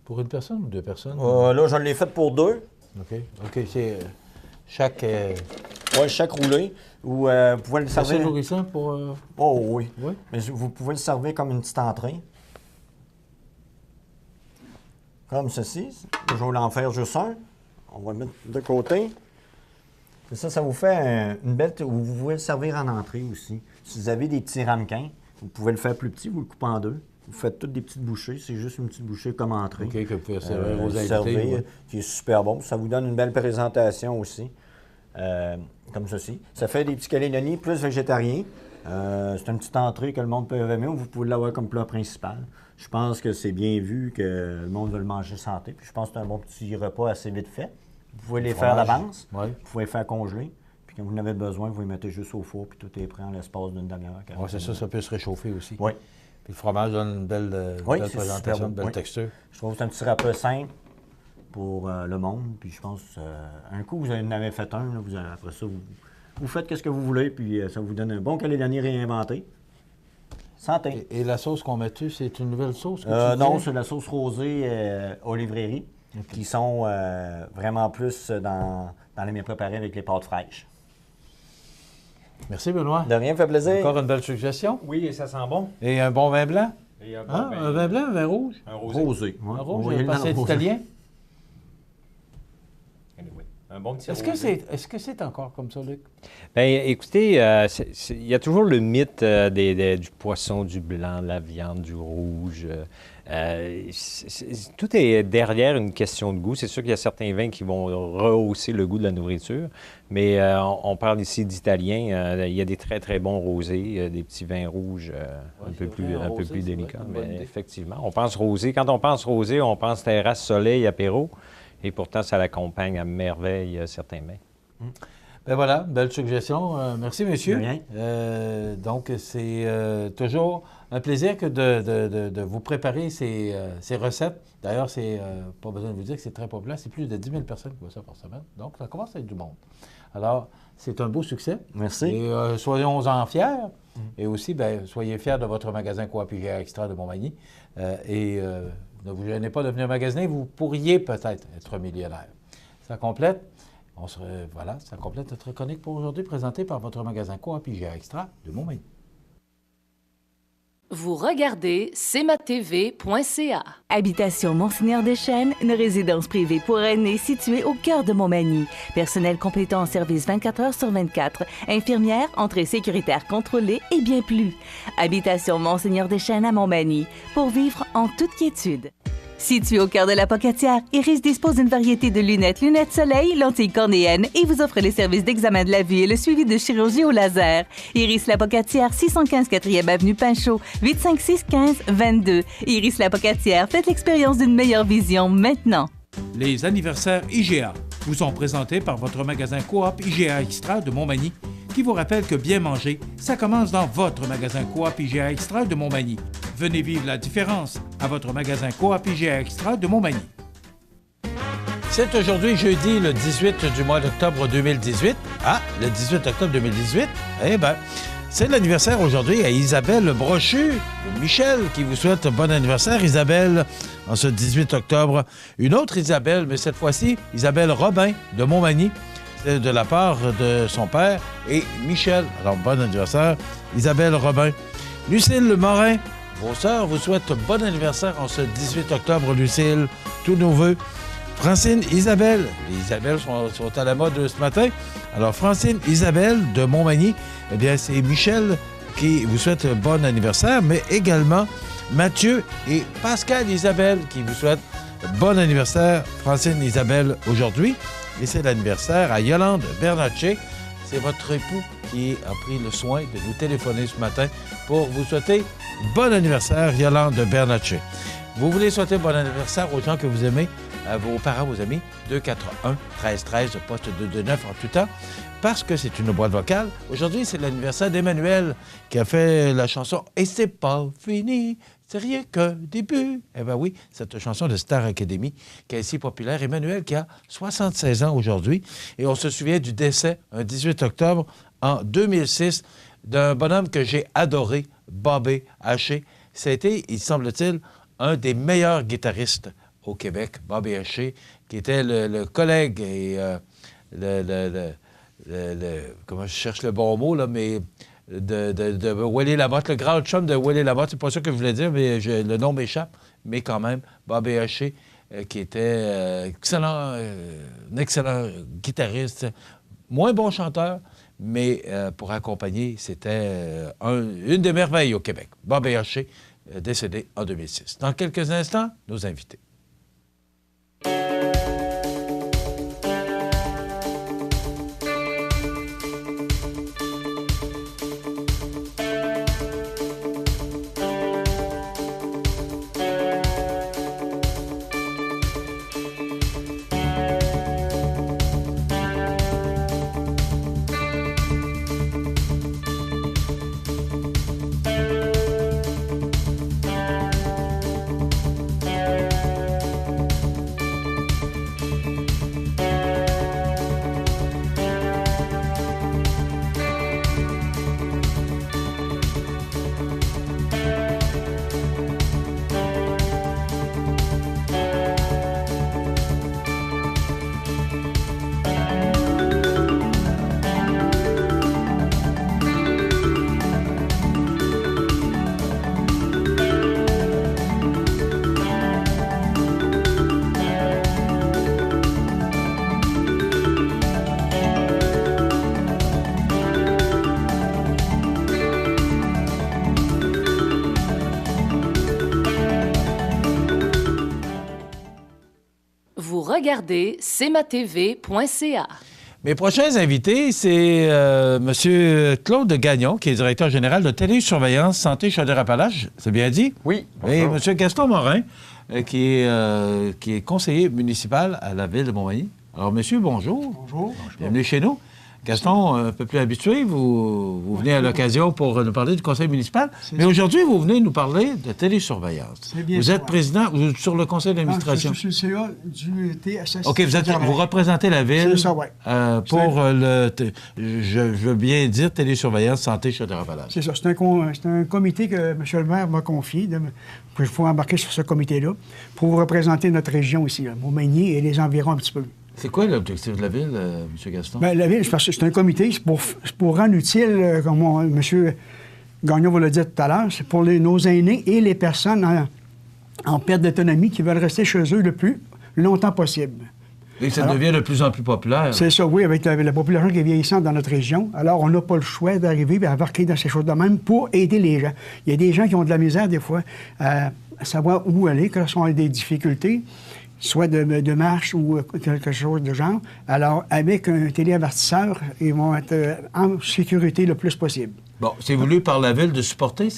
Pour une personne ou 2 personnes? Là, je l'ai fait pour 2. OK. OK, c'est chaque Oui, chèque roulé. Ou vous pouvez le C'est servir... nourrissant pour... Oh oui. Oui. Mais vous pouvez le servir comme une petite entrée. Comme ceci. Je vais en faire juste un. On va le mettre de côté. Et ça vous fait une belle... Vous pouvez le servir en entrée aussi. Si vous avez des petits ramequins, vous pouvez le faire plus petit, vous le coupez en deux. Vous faites toutes des petites bouchées. C'est juste une petite bouchée comme entrée. OK, que vous pouvez servir aux servir, invités. Ouais. qui est super bon. Ça vous donne une belle présentation aussi. Comme ceci. Ça fait des petits calédonies plus végétariens. C'est une petite entrée que le monde peut aimer ou vous pouvez l'avoir comme plat principal. Je pense que c'est bien vu que le monde veut le manger santé. Puis je pense que c'est un bon petit repas assez vite fait. Vous pouvez les faire d'avance. Oui. Vous pouvez les faire congeler. Puis quand vous en avez besoin, vous les mettez juste au four puis tout est prêt en l'espace d'une demi-heure. Oui, c'est ça, ça peut se réchauffer aussi. Oui. Puis le fromage donne une belle, Oui, belle c'est présentation, super une bon. belle Oui. texture. Je trouve que c'est un petit repas simple pour le monde. Puis je pense un coup, vous en avez fait un. Là, après ça, vous faites ce que vous voulez. Puis ça vous donne un bon calédonie réinventé. Santé. Et la sauce qu'on met dessus, c'est une nouvelle sauce? Non, c'est la sauce rosée aux librairies, qui sont vraiment plus dans les mets préparés avec les pâtes fraîches. Merci, Benoît. De rien, fait plaisir. Encore une belle suggestion. Oui, et ça sent bon. Et un bon vin blanc? Et un bon Hein? Un vin blanc, un vin rouge? Un rosé. Rosé. Ouais. Un rouge, Oui, je pensais non, italien. Anyway, un bon petit Est-ce que c'est encore comme ça, Luc? Bien, écoutez, il y a toujours le mythe du poisson, du blanc, de la viande, du rouge. Tout est derrière une question de goût. C'est sûr qu'il y a certains vins qui vont rehausser le goût de la nourriture, mais on parle ici d'italien. Il y a des très, très bons rosés, des petits vins rouges un peu plus délicats. Mais effectivement, on pense rosé. Quand on pense rosé, on pense terrasse, soleil, apéro. Et pourtant, ça l'accompagne à merveille certains mets. Ben voilà, belle suggestion. Merci, monsieur. De rien. Donc, c'est toujours un plaisir que de vous préparer ces recettes. D'ailleurs, c'est pas besoin de vous dire que c'est très populaire. C'est plus de 10 000 personnes qui voient ça par semaine. Donc, ça commence à être du monde. Alors, c'est un beau succès. Merci. Et soyons-en fiers. Et aussi, ben, soyez fiers de votre magasin Coop IGA Extra de Montmagny. Ne vous gênez pas de venir magasiner. Vous pourriez peut-être être millionnaire. Ça complète. Ça complète notre chronique pour aujourd'hui, présentée par votre magasin Coop IGA Extra de Montmagny. Vous regardez cmatv.ca. Habitation Monseigneur Deschênes, une résidence privée pour aînés située au cœur de Montmagny. Personnel complétant en service 24 heures sur 24. Infirmière, entrée sécuritaire contrôlée et bien plus. Habitation Monseigneur Deschênes à Montmagny, pour vivre en toute quiétude. Situé au cœur de la Pocatière, Iris dispose d'une variété de lunettes soleil, lentilles cornéennes et vous offre les services d'examen de la vue et le suivi de chirurgie au laser. Iris la Pocatière, 615 4e avenue Pinchot, 856 15 22. Iris la Pocatière, faites l'expérience d'une meilleure vision maintenant. Les anniversaires IGA vous sont présentés par votre magasin Coop IGA Extra de Montmagny, qui vous rappelle que bien manger, ça commence dans votre magasin Coop IGA Extra de Montmagny. Venez vivre la différence à votre magasin Coop IGA Extra de Montmagny. C'est aujourd'hui jeudi, le 18 du mois d'octobre 2018. Ah, le 18 octobre 2018, eh bien, c'est l'anniversaire aujourd'hui à Isabelle Brochu, Michel, qui vous souhaite bon anniversaire. Isabelle, en ce 18 octobre. Une autre Isabelle, mais cette fois-ci, Isabelle Robin de Montmagny. C'est de la part de son père et Michel. Alors, bon anniversaire, Isabelle Robin. Lucille Morin, vos sœurs vous souhaitent bon anniversaire en ce 18 octobre, Lucille. Tous nos vœux. Francine, Isabelle. Les Isabelles sont à la mode ce matin. Alors, Francine, Isabelle de Montmagny, eh bien, c'est Michel qui vous souhaite bon anniversaire, mais également Mathieu et Pascal Isabelle qui vous souhaitent bon anniversaire, Francine Isabelle, aujourd'hui. Et c'est l'anniversaire à Yolande Bernatchez. C'est votre époux qui a pris le soin de nous téléphoner ce matin pour vous souhaiter bon anniversaire, Yolande Bernatchez. Vous voulez souhaiter bon anniversaire aux gens que vous aimez, à vos parents, vos amis, 241-1313, poste 229 en tout temps, parce que c'est une boîte vocale. Aujourd'hui, c'est l'anniversaire d'Emmanuel qui a fait la chanson « Et c'est pas fini ». C'est rien que début. Eh bien oui, cette chanson de Star Academy qui est si populaire. Emmanuel qui a 76 ans aujourd'hui. Et on se souvient du décès, un 18 octobre en 2006, d'un bonhomme que j'ai adoré, Bobby Haché. C'était, il semble-t-il, un des meilleurs guitaristes au Québec, Bobby Haché, qui était le collègue et comment je cherche le bon mot, là, mais de Willie Lamotte, le grand chum de Willie Lamotte, c'est pas ça que je voulais dire, mais le nom m'échappe, mais quand même, Bob Haché, qui était un excellent guitariste, moins bon chanteur, mais pour accompagner, c'était une des merveilles au Québec. Bob Haché, décédé en 2006. Dans quelques instants, nos invités. Regardez cmatv.ca. Mes prochains invités, c'est M. Claude Gagnon, qui est directeur général de télésurveillance Santé Chaudière-Appalaches. C'est bien dit? Oui. Et M. Gaston Morin, qui est conseiller municipal à la ville de Montmagny. Alors, monsieur, bonjour. Bonjour. Bienvenue chez nous. Gaston, un peu plus habitué, vous venez à l'occasion pour nous parler du conseil municipal. Mais aujourd'hui, vous venez nous parler de télésurveillance. C'est bien vous ça, êtes président, vous êtes sur le conseil d'administration. Je suis le CA du TSS. OK, vous représentez la ville. C'est ça, oui. Pour je veux bien dire, télésurveillance santé Chaudière-Appalaches. C'est ça. C'est un comité que M. le maire m'a confié. Il faut embarquer sur ce comité-là pour représenter notre région ici, là, Montmagny et les environs un petit peu. C'est quoi l'objectif de la ville, M. Gaston? Bien, la ville, c'est un comité, c'est pour rendre utile, comme M. Gagnon vous l'a dit tout à l'heure, c'est pour nos aînés et les personnes en perte d'autonomie qui veulent rester chez eux le plus longtemps possible. Et ça devient de plus en plus populaire. C'est ça, oui, avec la population qui est vieillissante dans notre région. Alors, on n'a pas le choix d'arriver et embarquer dans ces choses de même pour aider les gens. Il y a des gens qui ont de la misère, des fois, à savoir où aller quand ils ont des difficultés, soit de marche ou quelque chose de genre. Alors, avec un téléavertisseur, ils vont être en sécurité le plus possible. Bon, c'est voulu par la Ville de supporter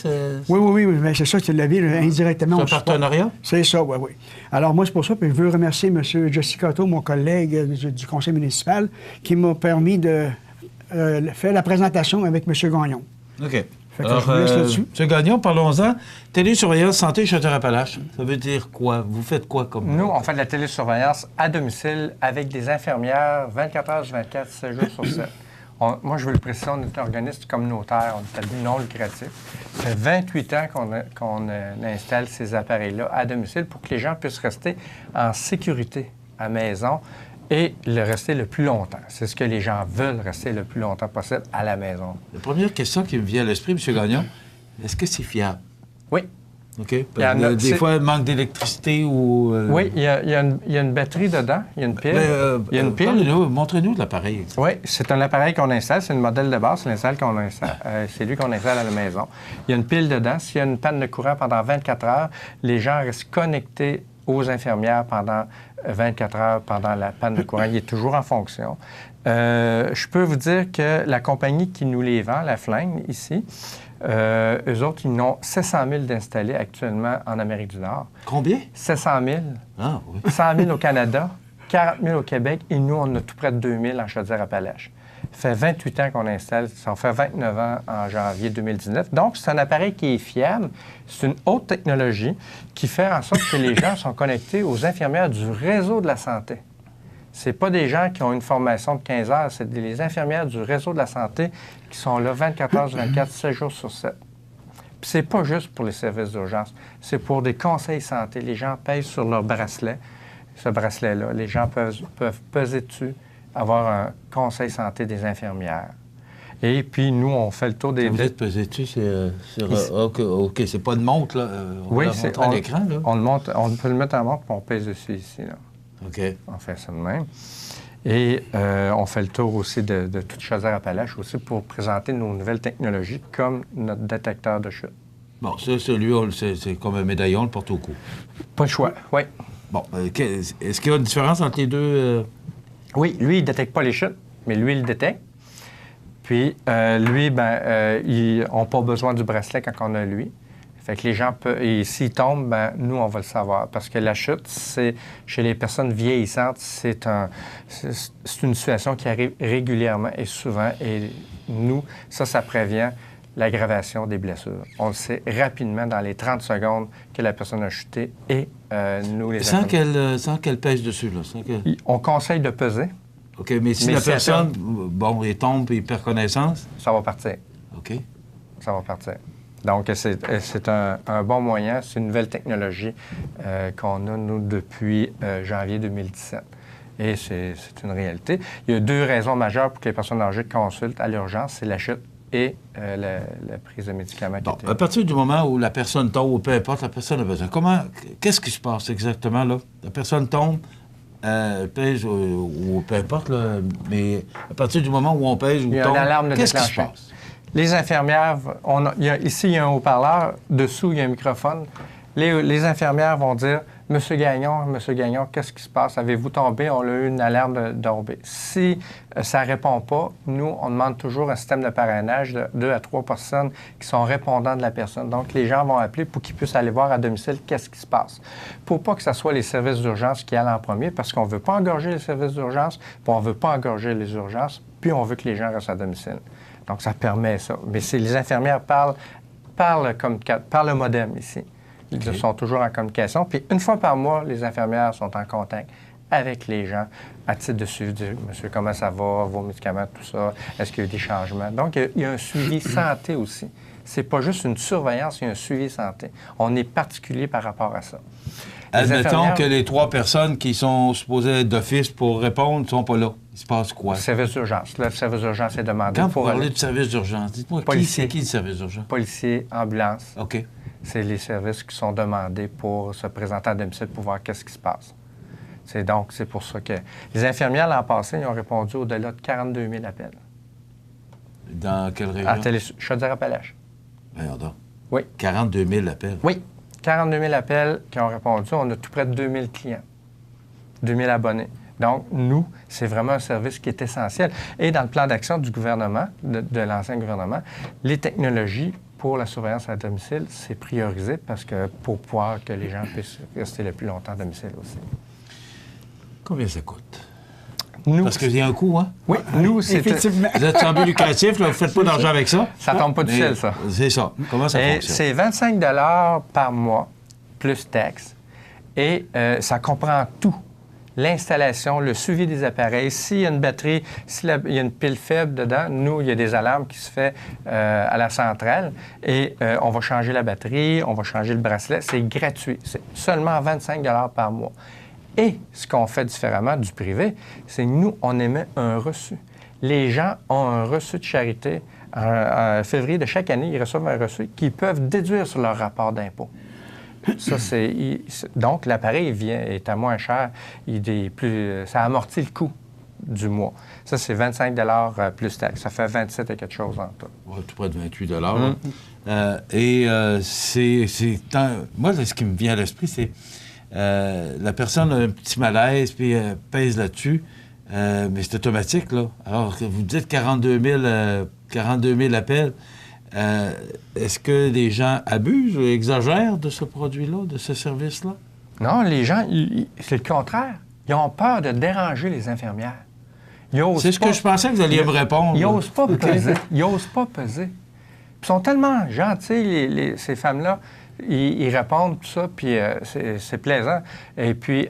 Oui, mais c'est ça, c'est la Ville indirectement. C'est un partenariat? C'est ça, oui. Alors, moi, c'est pour ça que je veux remercier M. Jessica Otto, mon collègue du conseil municipal, qui m'a permis de faire la présentation avec M. Gagnon. OK. Alors, M. Gagnon, parlons-en. Télésurveillance santé Chaudière-Appalaches, ça veut dire quoi? Vous faites quoi comme... Nous, on fait de la télésurveillance à domicile avec des infirmières 24 heures sur 24, 7 jours sur 7. Moi, je veux le préciser, on est un organisme communautaire, on est à but non lucratif. Ça fait 28 ans qu'on installe ces appareils-là à domicile pour que les gens puissent rester en sécurité à la maison et le rester le plus longtemps. C'est ce que les gens veulent, rester le plus longtemps possible à la maison. La première question qui me vient à l'esprit, M. Gagnon, est-ce que c'est fiable? Oui. OK. Des fois, il manque d'électricité ou... Oui, il y a une batterie dedans, il y a une pile. Il y a une pile. Montrez-nous l'appareil. Oui, c'est un appareil qu'on installe, c'est le modèle de base, c'est lui qu'on installe à la maison. Il y a une pile dedans. S'il y a une panne de courant pendant 24 heures, les gens restent connectés aux infirmières pendant 24 heures pendant la panne de courant. Il est toujours en fonction. Je peux vous dire que la compagnie qui nous les vend, la Flingue, ici, eux autres, ils ont 700 000 d'installés actuellement en Amérique du Nord. Combien? 700 000. Ah, oui. 100 000 au Canada, 40 000 au Québec, et nous, on a tout près de 2 000 en Chaudière-Appalaches. Ça fait 28 ans qu'on installe, ça fait 29 ans en janvier 2019. Donc, c'est un appareil qui est fiable. C'est une haute technologie qui fait en sorte que les gens sont connectés aux infirmières du réseau de la santé. Ce n'est pas des gens qui ont une formation de 15 heures, c'est les infirmières du réseau de la santé qui sont là 24 heures sur 24, 7 jours sur 7. Puis c'est pas juste pour les services d'urgence, c'est pour des conseils santé. Les gens pèsent sur leur bracelet, ce bracelet-là. Les gens peuvent peser dessus avoir un conseil santé des infirmières. Et puis, nous, on fait le tour des... Vous êtes pesé dessus, OK, c'est pas de montre, là. Oui, c'est à l'écran, là. On peut le mettre en montre, puis on pèse dessus ici, là. OK. On fait ça de même. Et on fait le tour aussi de toute Chaudière-Appalaches aussi pour présenter nos nouvelles technologies, comme notre détecteur de chute. Bon, ça, celui, c'est comme un médaillon, le porte au cou. Pas le choix, oui. Bon, est-ce qu'il y a une différence entre les deux? Oui, lui, il ne détecte pas les chutes, mais lui, il le détecte. Puis, lui, ils n'ont pas besoin du bracelet quand on a lui. Fait que les gens peuvent... Et s'ils tombent, nous, on va le savoir. Parce que la chute, chez les personnes vieillissantes, c'est une situation qui arrive régulièrement et souvent. Et nous, ça prévient l'aggravation des blessures. On le sait rapidement dans les 30 secondes que la personne a chuté et nous, les sans qu'elle pèse dessus, là? On conseille de peser. OK, mais si la personne, elle tombe et perd connaissance? Ça va partir. OK. Ça va partir. Donc, c'est un bon moyen. C'est une nouvelle technologie qu'on a, nous, depuis janvier 2017. Et c'est une réalité. Il y a 2 raisons majeures pour que les personnes âgées consultent à l'urgence. C'est la chute et la prise de médicaments. Bon, à partir du moment où la personne tombe, ou peu importe, la personne a besoin. Qu'est-ce qui se passe exactement, là? La personne tombe, pèse ou peu importe, là, mais à partir du moment où on pèse ou tombe, il y a une alarme de qu'est-ce qui se déclenchement. passe? Les infirmières, ici, il y a un haut-parleur. Dessous, il y a un microphone. Les infirmières vont dire « Monsieur Gagnon, qu'est-ce qui se passe? Avez-vous tombé? On a eu une alarme de tomber. » Si ça ne répond pas, nous, on demande toujours un système de parrainage de 2 à 3 personnes qui sont répondants de la personne. Donc, les gens vont appeler pour qu'ils puissent aller voir à domicile qu'est-ce qui se passe. Pour pas que ce soit les services d'urgence qui allent en premier, parce qu'on ne veut pas engorger les services d'urgence, puis on ne veut pas engorger les urgences, puis on veut que les gens restent à domicile. Donc, ça permet ça. Mais les infirmières parlent le modem ici. Ils sont toujours en communication. Puis, une fois par mois, les infirmières sont en contact avec les gens à titre de suivi. Monsieur, comment ça va? Vos médicaments, tout ça? Est-ce qu'il y a eu des changements? Donc, il y a un suivi santé aussi. C'est pas juste une surveillance, il y a un suivi santé. On est particulier par rapport à ça. Admettons que les 3 personnes qui sont supposées être d'office pour répondre ne sont pas là. Il se passe quoi? Service d'urgence. Le service d'urgence est demandé. Quand vous parlez du service d'urgence, dites-moi, c'est qui le service d'urgence? Policiers, ambulance. OK. C'est les services qui sont demandés pour se présenter à domicile pour voir qu'est-ce qui se passe. C'est pour ça que... Les infirmières, l'an passé, ils ont répondu au-delà de 42 000 appels. Dans quelle région? Chaudière-Appalaches. Pardon. Oui. 42 000 appels? Oui. 42 000 appels qui ont répondu. On a tout près de 2 000 clients, 2 000 abonnés. Donc, nous, c'est vraiment un service qui est essentiel. Et dans le plan d'action du gouvernement, de l'ancien gouvernement, les technologies pour la surveillance à domicile, c'est priorisé parce que pour pouvoir que les gens puissent rester le plus longtemps à domicile aussi. Combien ça coûte? Nous, parce qu'il y a un coût, hein? Oui, nous, c'est... Effectivement. Vous êtes sans but lucratif, là, vous ne faites pas d'argent avec ça? Ça ne tombe pas du ciel, ça. C'est ça. Comment ça fonctionne? C'est 25 $ par mois, plus taxes. Et ça comprend tout. L'installation, le suivi des appareils. S'il y a une batterie, s'il y a une pile faible dedans, nous, il y a des alarmes qui se fait à la centrale et on va changer la batterie, on va changer le bracelet. C'est gratuit. C'est seulement 25 $ par mois. Et ce qu'on fait différemment du privé, c'est que nous, on émet un reçu. Les gens ont un reçu de charité. En février de chaque année, ils reçoivent un reçu qu'ils peuvent déduire sur leur rapport d'impôt. Ça, donc, l'appareil est à moins cher. Ça amortit le coût du mois. Ça, c'est 25 $ plus taxe. Ça fait 27 et quelque chose en tout. Ouais, tout près de 28 $. Moi, ce qui me vient à l'esprit, c'est la personne a un petit malaise, puis pèse là-dessus, mais c'est automatique, là. Alors, vous dites 42 000 appels. Est-ce que les gens abusent ou exagèrent de ce produit-là, de ce service-là? Non, les gens, c'est le contraire. Ils ont peur de déranger les infirmières. C'est ce que je pensais que vous alliez me répondre. Ils n'osent pas peser. Ils n'osent pas peser. Ils sont tellement gentils, ces femmes-là. Ils répondent, tout ça, puis c'est plaisant. Et puis,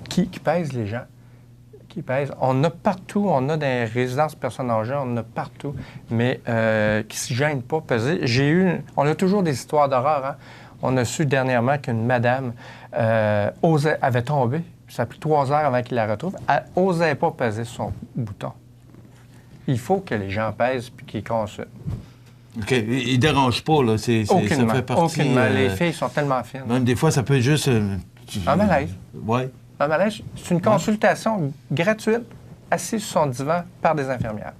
qui pèse les gens? Qui pèse? On a partout, on a des résidences personnes âgées, on en a partout, mais qui ne se gênent pas peser. On a toujours des histoires d'horreur, hein? On a su dernièrement qu'une madame avait tombé, Ça a pris 3 heures avant qu'il la retrouve. Elle n'osait pas peser sur son bouton. Il faut que les gens pèsent puis qu'ils consultent. OK. Il ne dérange pas, là. Aucunement. Ça fait partie... Aucunement. Les filles sont tellement fines. Même des fois, ça peut être juste... Un malaise. Oui. Un malaise, c'est une consultation gratuite, assise sur son divan par des infirmières.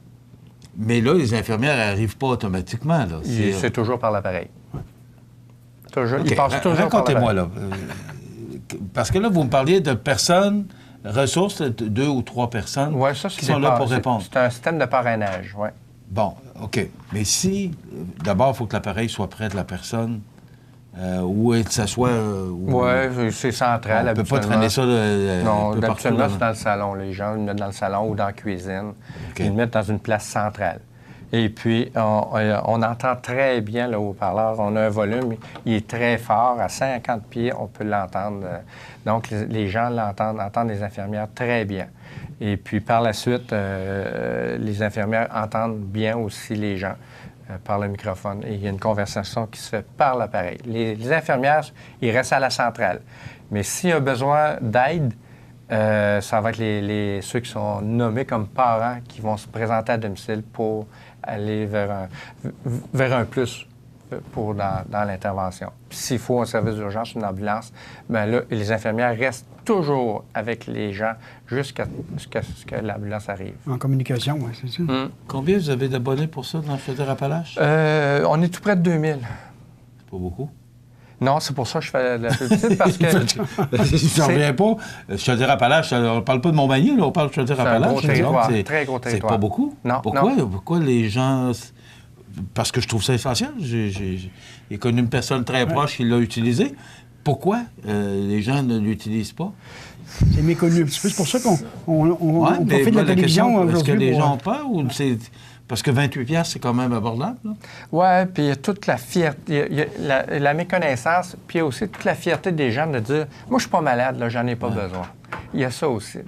Mais là, les infirmières n'arrivent pas automatiquement, là. C'est toujours par l'appareil. Toujours. Okay. Ils passent toujours par l'appareil. Racontez-moi, là. Parce que là, vous me parliez de personnes, ressources, 2 ou 3 personnes qui sont là pour répondre. C'est un système de parrainage, oui. Bon, OK. Mais si, d'abord, il faut que l'appareil soit près de la personne, ou que ça soit... Oui, c'est central. On ne peut pas traîner ça non, habituellement, c'est dans le salon. Les gens le mettent dans le salon ou dans la cuisine. Okay. Ils le mettent dans une place centrale. Et puis, on entend très bien le haut-parleur. On a un volume, il est très fort. À 50 pieds, on peut l'entendre. Donc, les gens entendent les infirmières très bien. Et puis, par la suite, les infirmières entendent bien aussi les gens par le microphone. Et il y a une conversation qui se fait par l'appareil. Les infirmières, ils restent à la centrale. Mais s'il y a besoin d'aide, ça va être ceux qui sont nommés comme parents qui vont se présenter à domicile pour aller vers un plus dans l'intervention. Puis s'il faut un service d'urgence, une ambulance, bien là, les infirmières restent toujours avec les gens jusqu'à ce que l'ambulance arrive. En communication, oui, c'est ça. Combien vous avez d'abonnés pour ça dans le Chaudière-Appalaches? On est tout près de 2000. C'est pas beaucoup? Non, c'est pour ça que je fais la publicité, parce que... Je n'en reviens pas. Chaudière-Appalaches, on ne parle pas de Montmagny, là, on parle de Chaudière-Appalaches. C'est très gros territoire. C'est pas beaucoup? Non. Pourquoi les gens... Parce que je trouve ça essentiel. J'ai connu une personne très proche qui l'a utilisé. Pourquoi les gens ne l'utilisent pas? C'est méconnu. C'est pour ça qu'on fait de la télévision aujourd'hui. Est-ce que les gens ont peur ou c'est... Parce que 28$, c'est quand même abordable. Oui, puis il y a toute la fierté, il y a la méconnaissance, puis il y a aussi toute la fierté des gens de dire « Moi, je suis pas malade, là, j'en ai pas besoin. » Il y a ça aussi.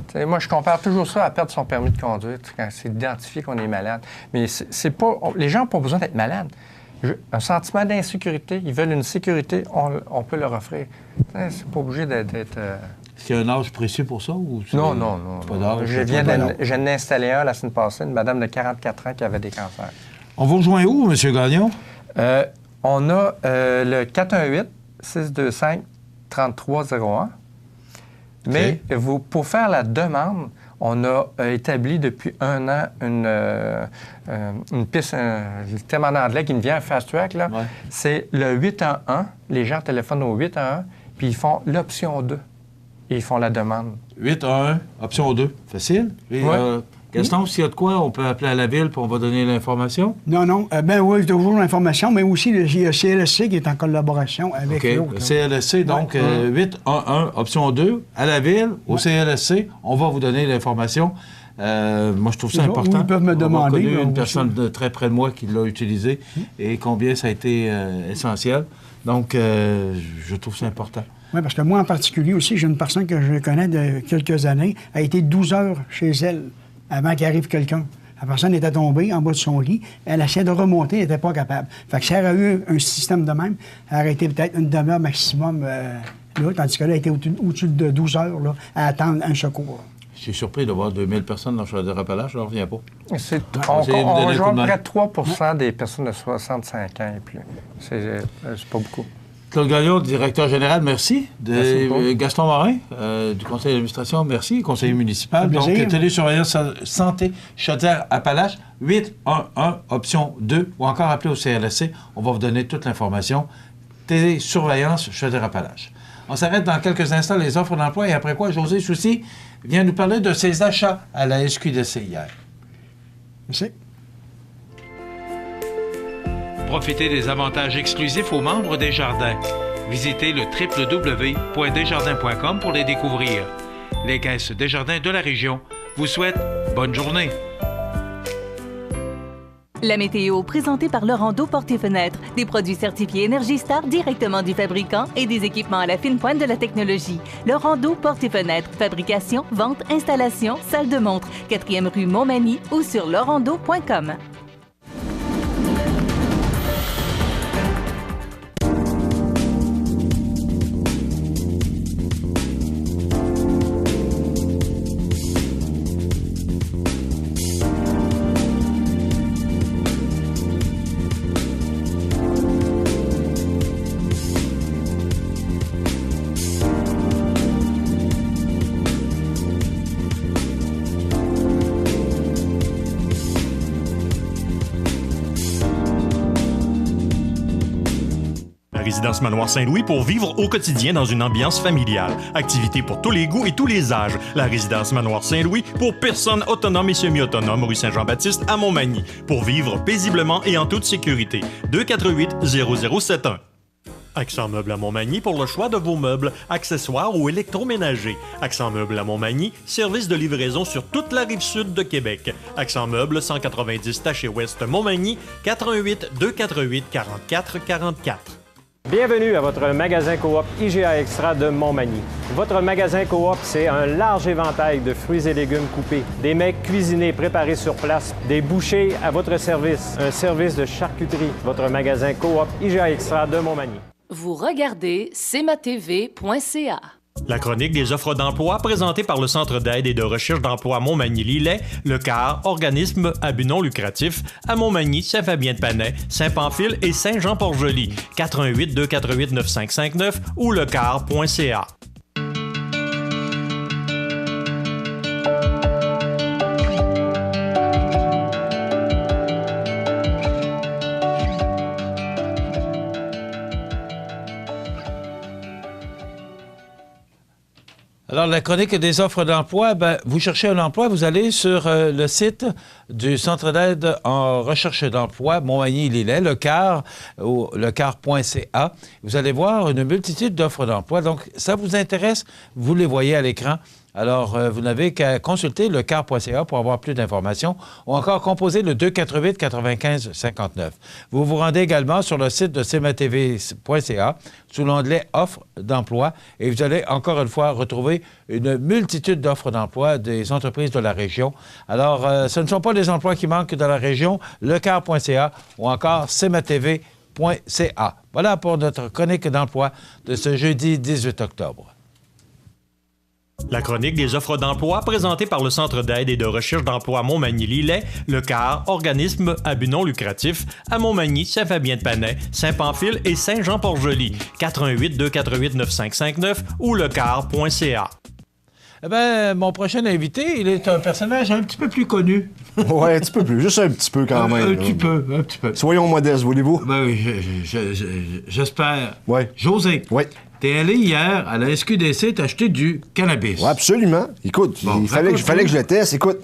T'sais, moi, je compare toujours ça à perdre son permis de conduire, quand c'est identifié qu'on est malade. Mais c'est pas... Les gens n'ont pas besoin d'être malades. Un sentiment d'insécurité, ils veulent une sécurité, on peut leur offrir. C'est pas obligé d'être... Est-ce qu'il y a un âge précis pour ça? Ou non. Pas d'âge? Je viens d'en installer un la semaine passée, une madame de 44 ans qui avait des cancers. On vous rejoint où, M. Gagnon? On a le 418-625-3301. Mais pour faire la demande, on a établi depuis 1 an une piste, le thème en anglais qui me vient, un fast track, là. Ouais. C'est le 811. Les gens téléphonent au 811, puis ils font l'option 2. Et ils font la demande. 811, option 2. Facile. Et, Gaston, s'il y a de quoi, on peut appeler à la ville puis on va donner l'information? Non. Ben oui, toujours l'information, mais aussi il y a le CLSC qui est en collaboration avec l'autre. Le CLSC, donc 811, option 2, à la ville, au CLSC, on va vous donner l'information. Moi, je trouve ça important. Ils peuvent me demander. J'ai connu une personne de très près de moi qui l'a utilisé et combien ça a été essentiel. Donc, je trouve ça important. Oui, parce que moi, en particulier aussi, j'ai une personne que je connais de quelques années, a été 12 heures chez elle avant qu'il arrive quelqu'un. La personne était tombée en bas de son lit, elle essayait de remonter, elle n'était pas capable. Fait que si elle avait eu un système de même, elle aurait été peut-être une demi-heure maximum là, tandis que là, elle était au-dessus de 12 heures là, à attendre un secours. Je suis surpris de voir 2000 personnes dans le Chaudière-Appalaches, je n'en reviens pas. On rejoint près de 3 des personnes de 65 ans et plus. C'est pas beaucoup. Claude Gagnon, directeur général, merci. Gaston Morin, du conseil d'administration, merci. Conseiller municipal. Donc, télésurveillance santé Chaudière-Appalaches, 811, option 2, ou encore appelez au CLSC. On va vous donner toute l'information. Télésurveillance Chaudière-Appalaches. On s'arrête dans quelques instants, les offres d'emploi, et après quoi, José Soucy vient nous parler de ses achats à la SQDC hier. Merci. Profitez des avantages exclusifs aux membres des Jardins. Visitez le www.desjardins.com pour les découvrir. Les caisses Desjardins de la région vous souhaitent bonne journée. La météo, présentée par Laurando Portes et Fenêtres. Des produits certifiés Énergie Star directement du fabricant et des équipements à la fine pointe de la technologie. Laurando Portes et Fenêtres. Fabrication, vente, installation, salle de montre. 4e rue Montmagny ou sur laurando.com. résidence Manoir Saint-Louis pour vivre au quotidien dans une ambiance familiale. Activités pour tous les goûts et tous les âges. La résidence Manoir Saint-Louis pour personnes autonomes et semi-autonomes, rue Saint-Jean-Baptiste à Montmagny. Pour vivre paisiblement et en toute sécurité. 248-0071. Accent Meubles à Montmagny pour le choix de vos meubles, accessoires ou électroménagers. Accent Meubles à Montmagny, service de livraison sur toute la rive sud de Québec. Accent Meubles, 190 Taché-Ouest Montmagny, 418-248-4444. Bienvenue à votre magasin coop IGA Extra de Montmagny. Votre magasin coop, c'est un large éventail de fruits et légumes coupés, des mets cuisinés préparés sur place, des bouchées à votre service, un service de charcuterie. Votre magasin coop IGA Extra de Montmagny. Vous regardez cmatv.ca. La chronique des offres d'emploi présentée par le Centre d'aide et de recherche d'emploi Montmagny-Lillet, le CAR, organisme à but non lucratif, à Montmagny, Saint-Fabien-de-Panay, Saint-Pamphile et Saint-Jean-Port-Joli. 418-248-9559 ou lecar.ca. Alors, la chronique des offres d'emploi, vous cherchez un emploi, vous allez sur le site du Centre d'aide en recherche d'emploi Montmagny-Lillet, le CAR, ou lecar.ca. Vous allez voir une multitude d'offres d'emploi. Donc, ça vous intéresse, vous les voyez à l'écran. Alors, vous n'avez qu'à consulter le car.ca pour avoir plus d'informations ou encore composer le 248-95-59. Vous vous rendez également sur le site de cmatv.ca sous l'onglet « Offres d'emploi » et vous allez encore une fois retrouver une multitude d'offres d'emploi des entreprises de la région. Alors, ce ne sont pas des emplois qui manquent dans la région, lecar.ca ou encore cmatv.ca. Voilà pour notre chronique d'emploi de ce jeudi 18 octobre. La chronique des offres d'emploi présentée par le Centre d'aide et de recherche d'emploi Montmagny-Lillet, le CAR, organisme à but non lucratif, à Montmagny, Saint-Fabien-de-Panay, Saint-Pamphile et Saint-Jean-Port-Joli. 418-248-9559 ou lecar.ca. Eh bien, mon prochain invité, il est un personnage un petit peu plus connu. Oui, un petit peu plus. Juste un petit peu quand même. Un petit peu. Soyons modestes, voulez-vous? Ben oui, j'espère. Oui. José. Oui. T'es allé hier à la SQDC t'acheter du cannabis. Oui, absolument. Écoute, il fallait que je le teste. Écoute.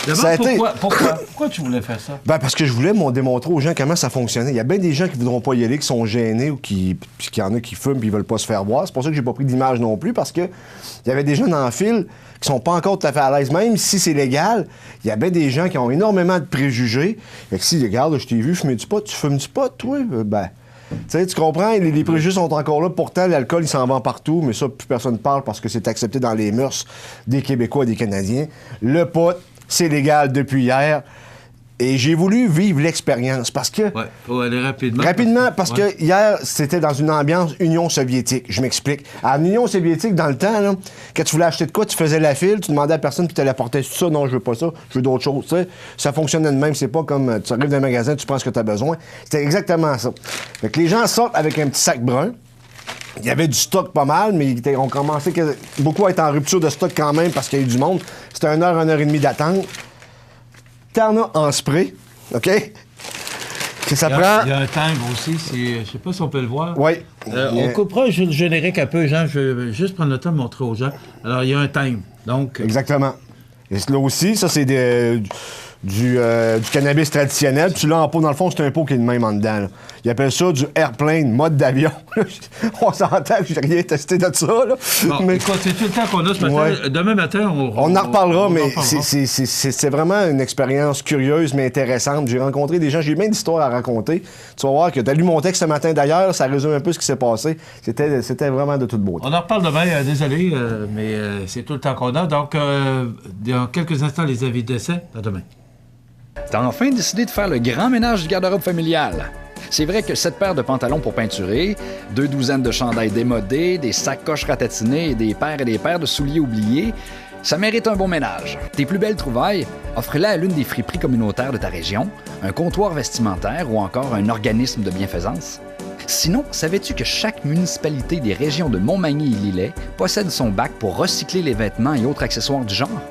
D'abord, pourquoi tu voulais faire ça? Ben parce que je voulais démontrer aux gens comment ça fonctionnait. Il y a bien des gens qui ne voudront pas y aller, qui sont gênés ou qu'il y en a qui fument et ils veulent pas se faire voir. C'est pour ça que j'ai pas pris d'image non plus, parce que il y avait des gens dans le fil qui sont pas encore tout à fait à l'aise. Même si c'est légal, il y a bien des gens qui ont énormément de préjugés. Fait que si, regarde, je t'ai vu fumer du pot, tu fumes du pot, toi? Ben... Tu sais, tu comprends, les préjugés sont encore là. Pourtant, l'alcool, il s'en vend partout, mais ça, plus personne ne parle parce que c'est accepté dans les mœurs des Québécois et des Canadiens. Le pot, c'est légal depuis hier. Et j'ai voulu vivre l'expérience parce que... Oui, faut aller rapidement. Rapidement, parce que hier, c'était dans une ambiance Union soviétique. Je m'explique. À l'Union soviétique, dans le temps, là, quand tu voulais acheter de quoi, tu faisais la file, tu demandais à personne, puis tu l'apportais. Ça, non, je veux pas ça, je veux d'autres choses. Tu sais, ça fonctionnait de même. C'est pas comme tu arrives dans un magasin, tu prends ce que tu as besoin. C'était exactement ça. Fait que les gens sortent avec un petit sac brun. Il y avait du stock pas mal, mais on commençait beaucoup à être en rupture de stock quand même parce qu'il y a eu du monde. C'était 1 heure et demie d'attente. T'en as en spray, OK? Que ça prend... Il y a un timbre aussi, je sais pas si on peut le voir. Oui. On coupera le générique un peu, Jean, je vais juste prendre le temps de montrer aux gens. Alors, il y a un timbre, donc... Exactement. Et là aussi, ça, c'est du cannabis traditionnel. Puis là, en pot, dans le fond, c'est un pot qui est de même en dedans. Là. Ils appellent ça du airplane, mode d'avion. On s'entend que j'ai rien testé de ça. Là. Bon, mais écoute, c'est tout le temps qu'on a ce matin. Ouais. Demain matin, on en reparlera, mais c'est vraiment une expérience curieuse, mais intéressante. J'ai rencontré des gens, j'ai plein d'histoires à raconter. Tu vas voir que tu as lu mon texte ce matin d'ailleurs, ça résume un peu ce qui s'est passé. C'était vraiment de toute beauté. On en reparle demain, désolé, mais c'est tout le temps qu'on a. Donc, dans quelques instants, les avis d'essai. À demain. T'as enfin décidé de faire le grand ménage du garde-robe familial. C'est vrai que 7 paires de pantalons pour peinturer, 2 douzaines de chandails démodés, des sacoches ratatinés et des paires de souliers oubliés, ça mérite un bon ménage. Tes plus belles trouvailles, offre-les à l'une des friperies communautaires de ta région, un comptoir vestimentaire ou encore un organisme de bienfaisance. Sinon, savais-tu que chaque municipalité des régions de Montmagny et Lillet possède son bac pour recycler les vêtements et autres accessoires du genre?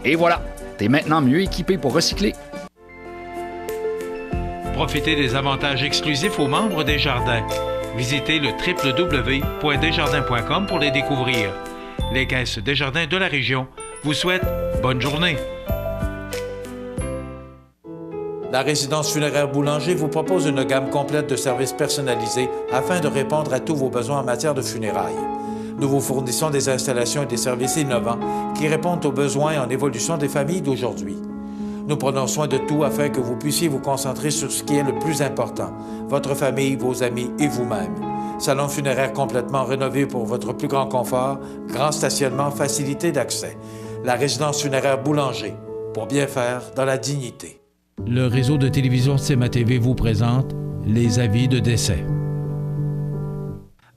Et voilà, t'es maintenant mieux équipé pour recycler. Profitez des avantages exclusifs aux membres des jardins. Visitez le www.desjardins.com pour les découvrir. Les Caisses Desjardins de la région vous souhaitent bonne journée. La résidence funéraire Boulanger vous propose une gamme complète de services personnalisés afin de répondre à tous vos besoins en matière de funérailles. Nous vous fournissons des installations et des services innovants qui répondent aux besoins en évolution des familles d'aujourd'hui. Nous prenons soin de tout afin que vous puissiez vous concentrer sur ce qui est le plus important, votre famille, vos amis et vous-même. Salon funéraire complètement rénové pour votre plus grand confort, grand stationnement, facilité d'accès. La résidence funéraire Boulanger, pour bien faire dans la dignité. Le réseau de télévision CMA-TV vous présente les avis de décès.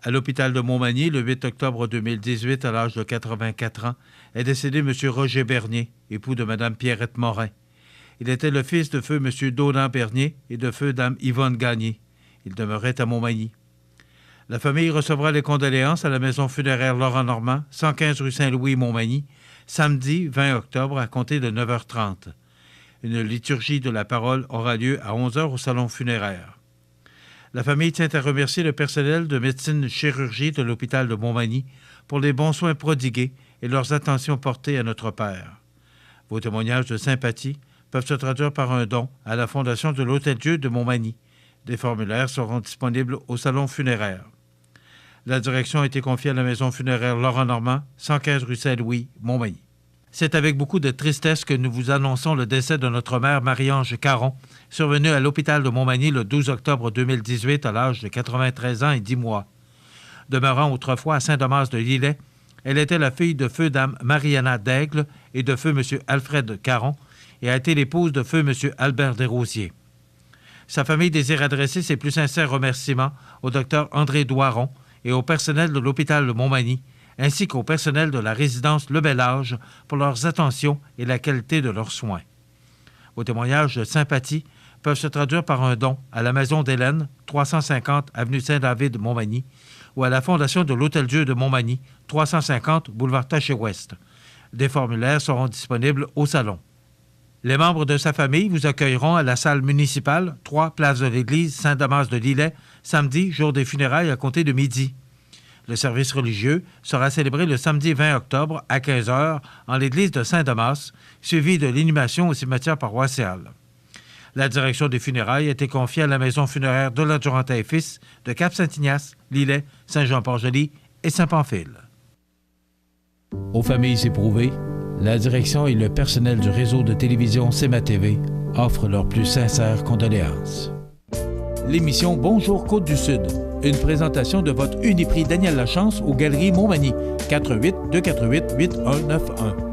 À l'hôpital de Montmagny, le 8 octobre 2018, à l'âge de 84 ans, est décédé M. Roger Bernier, époux de Mme Pierrette Morin. Il était le fils de feu M. Donald Bernier et de feu Dame Yvonne Gagné. Il demeurait à Montmagny. La famille recevra les condoléances à la maison funéraire Laurent Normand, 115 rue Saint-Louis, Montmagny, samedi 20 octobre à compter de 9h30. Une liturgie de la parole aura lieu à 11h au salon funéraire. La famille tient à remercier le personnel de médecine-chirurgie de l'hôpital de Montmagny pour les bons soins prodigués et leurs attentions portées à notre père. Vos témoignages de sympathie peuvent se traduire par un don à la Fondation de l'Hôtel-Dieu de Montmagny. Des formulaires seront disponibles au salon funéraire. La direction a été confiée à la maison funéraire Laurent Normand, 115 rue Saint-Louis, Montmagny. C'est avec beaucoup de tristesse que nous vous annonçons le décès de notre mère Marie-Ange Caron, survenue à l'hôpital de Montmagny le 12 octobre 2018 à l'âge de 93 ans et 10 mois. Demeurant autrefois à Saint-Damas-de-Lillet, elle était la fille de feu Dame Mariana Daigle et de feu M. Alfred Caron et a été l'épouse de feu M. Albert Desrosiers. Sa famille désire adresser ses plus sincères remerciements au Dr André Doiron et au personnel de l'hôpital de Montmagny, ainsi qu'au personnel de la résidence Le Bel Âge pour leurs attentions et la qualité de leurs soins. Vos témoignages de sympathie peuvent se traduire par un don à la Maison d'Hélène, 350 avenue Saint-David, Montmagny, ou à la Fondation de l'Hôtel-Dieu de Montmagny, 350 boulevard Taché-Ouest. Des formulaires seront disponibles au salon. Les membres de sa famille vous accueilleront à la salle municipale, 3 place de l'église Saint-Damas-de-Lillet, samedi, jour des funérailles à compter de midi. Le service religieux sera célébré le samedi 20 octobre à 15h en l'église de Saint-Damas, suivi de l'inhumation au cimetière paroissial. La direction des funérailles a été confiée à la maison funéraire de l'Adjoint et Fils de Cap-Saint-Ignace, Lillet, Saint-Jean-Port-Joli et Saint-Pamphile. Aux familles éprouvées, la direction et le personnel du réseau de télévision CMA-TV offrent leurs plus sincères condoléances. L'émission Bonjour Côte-du-Sud, une présentation de votre Uniprix Daniel Lachance aux Galeries Montmagny, 418-248-8191.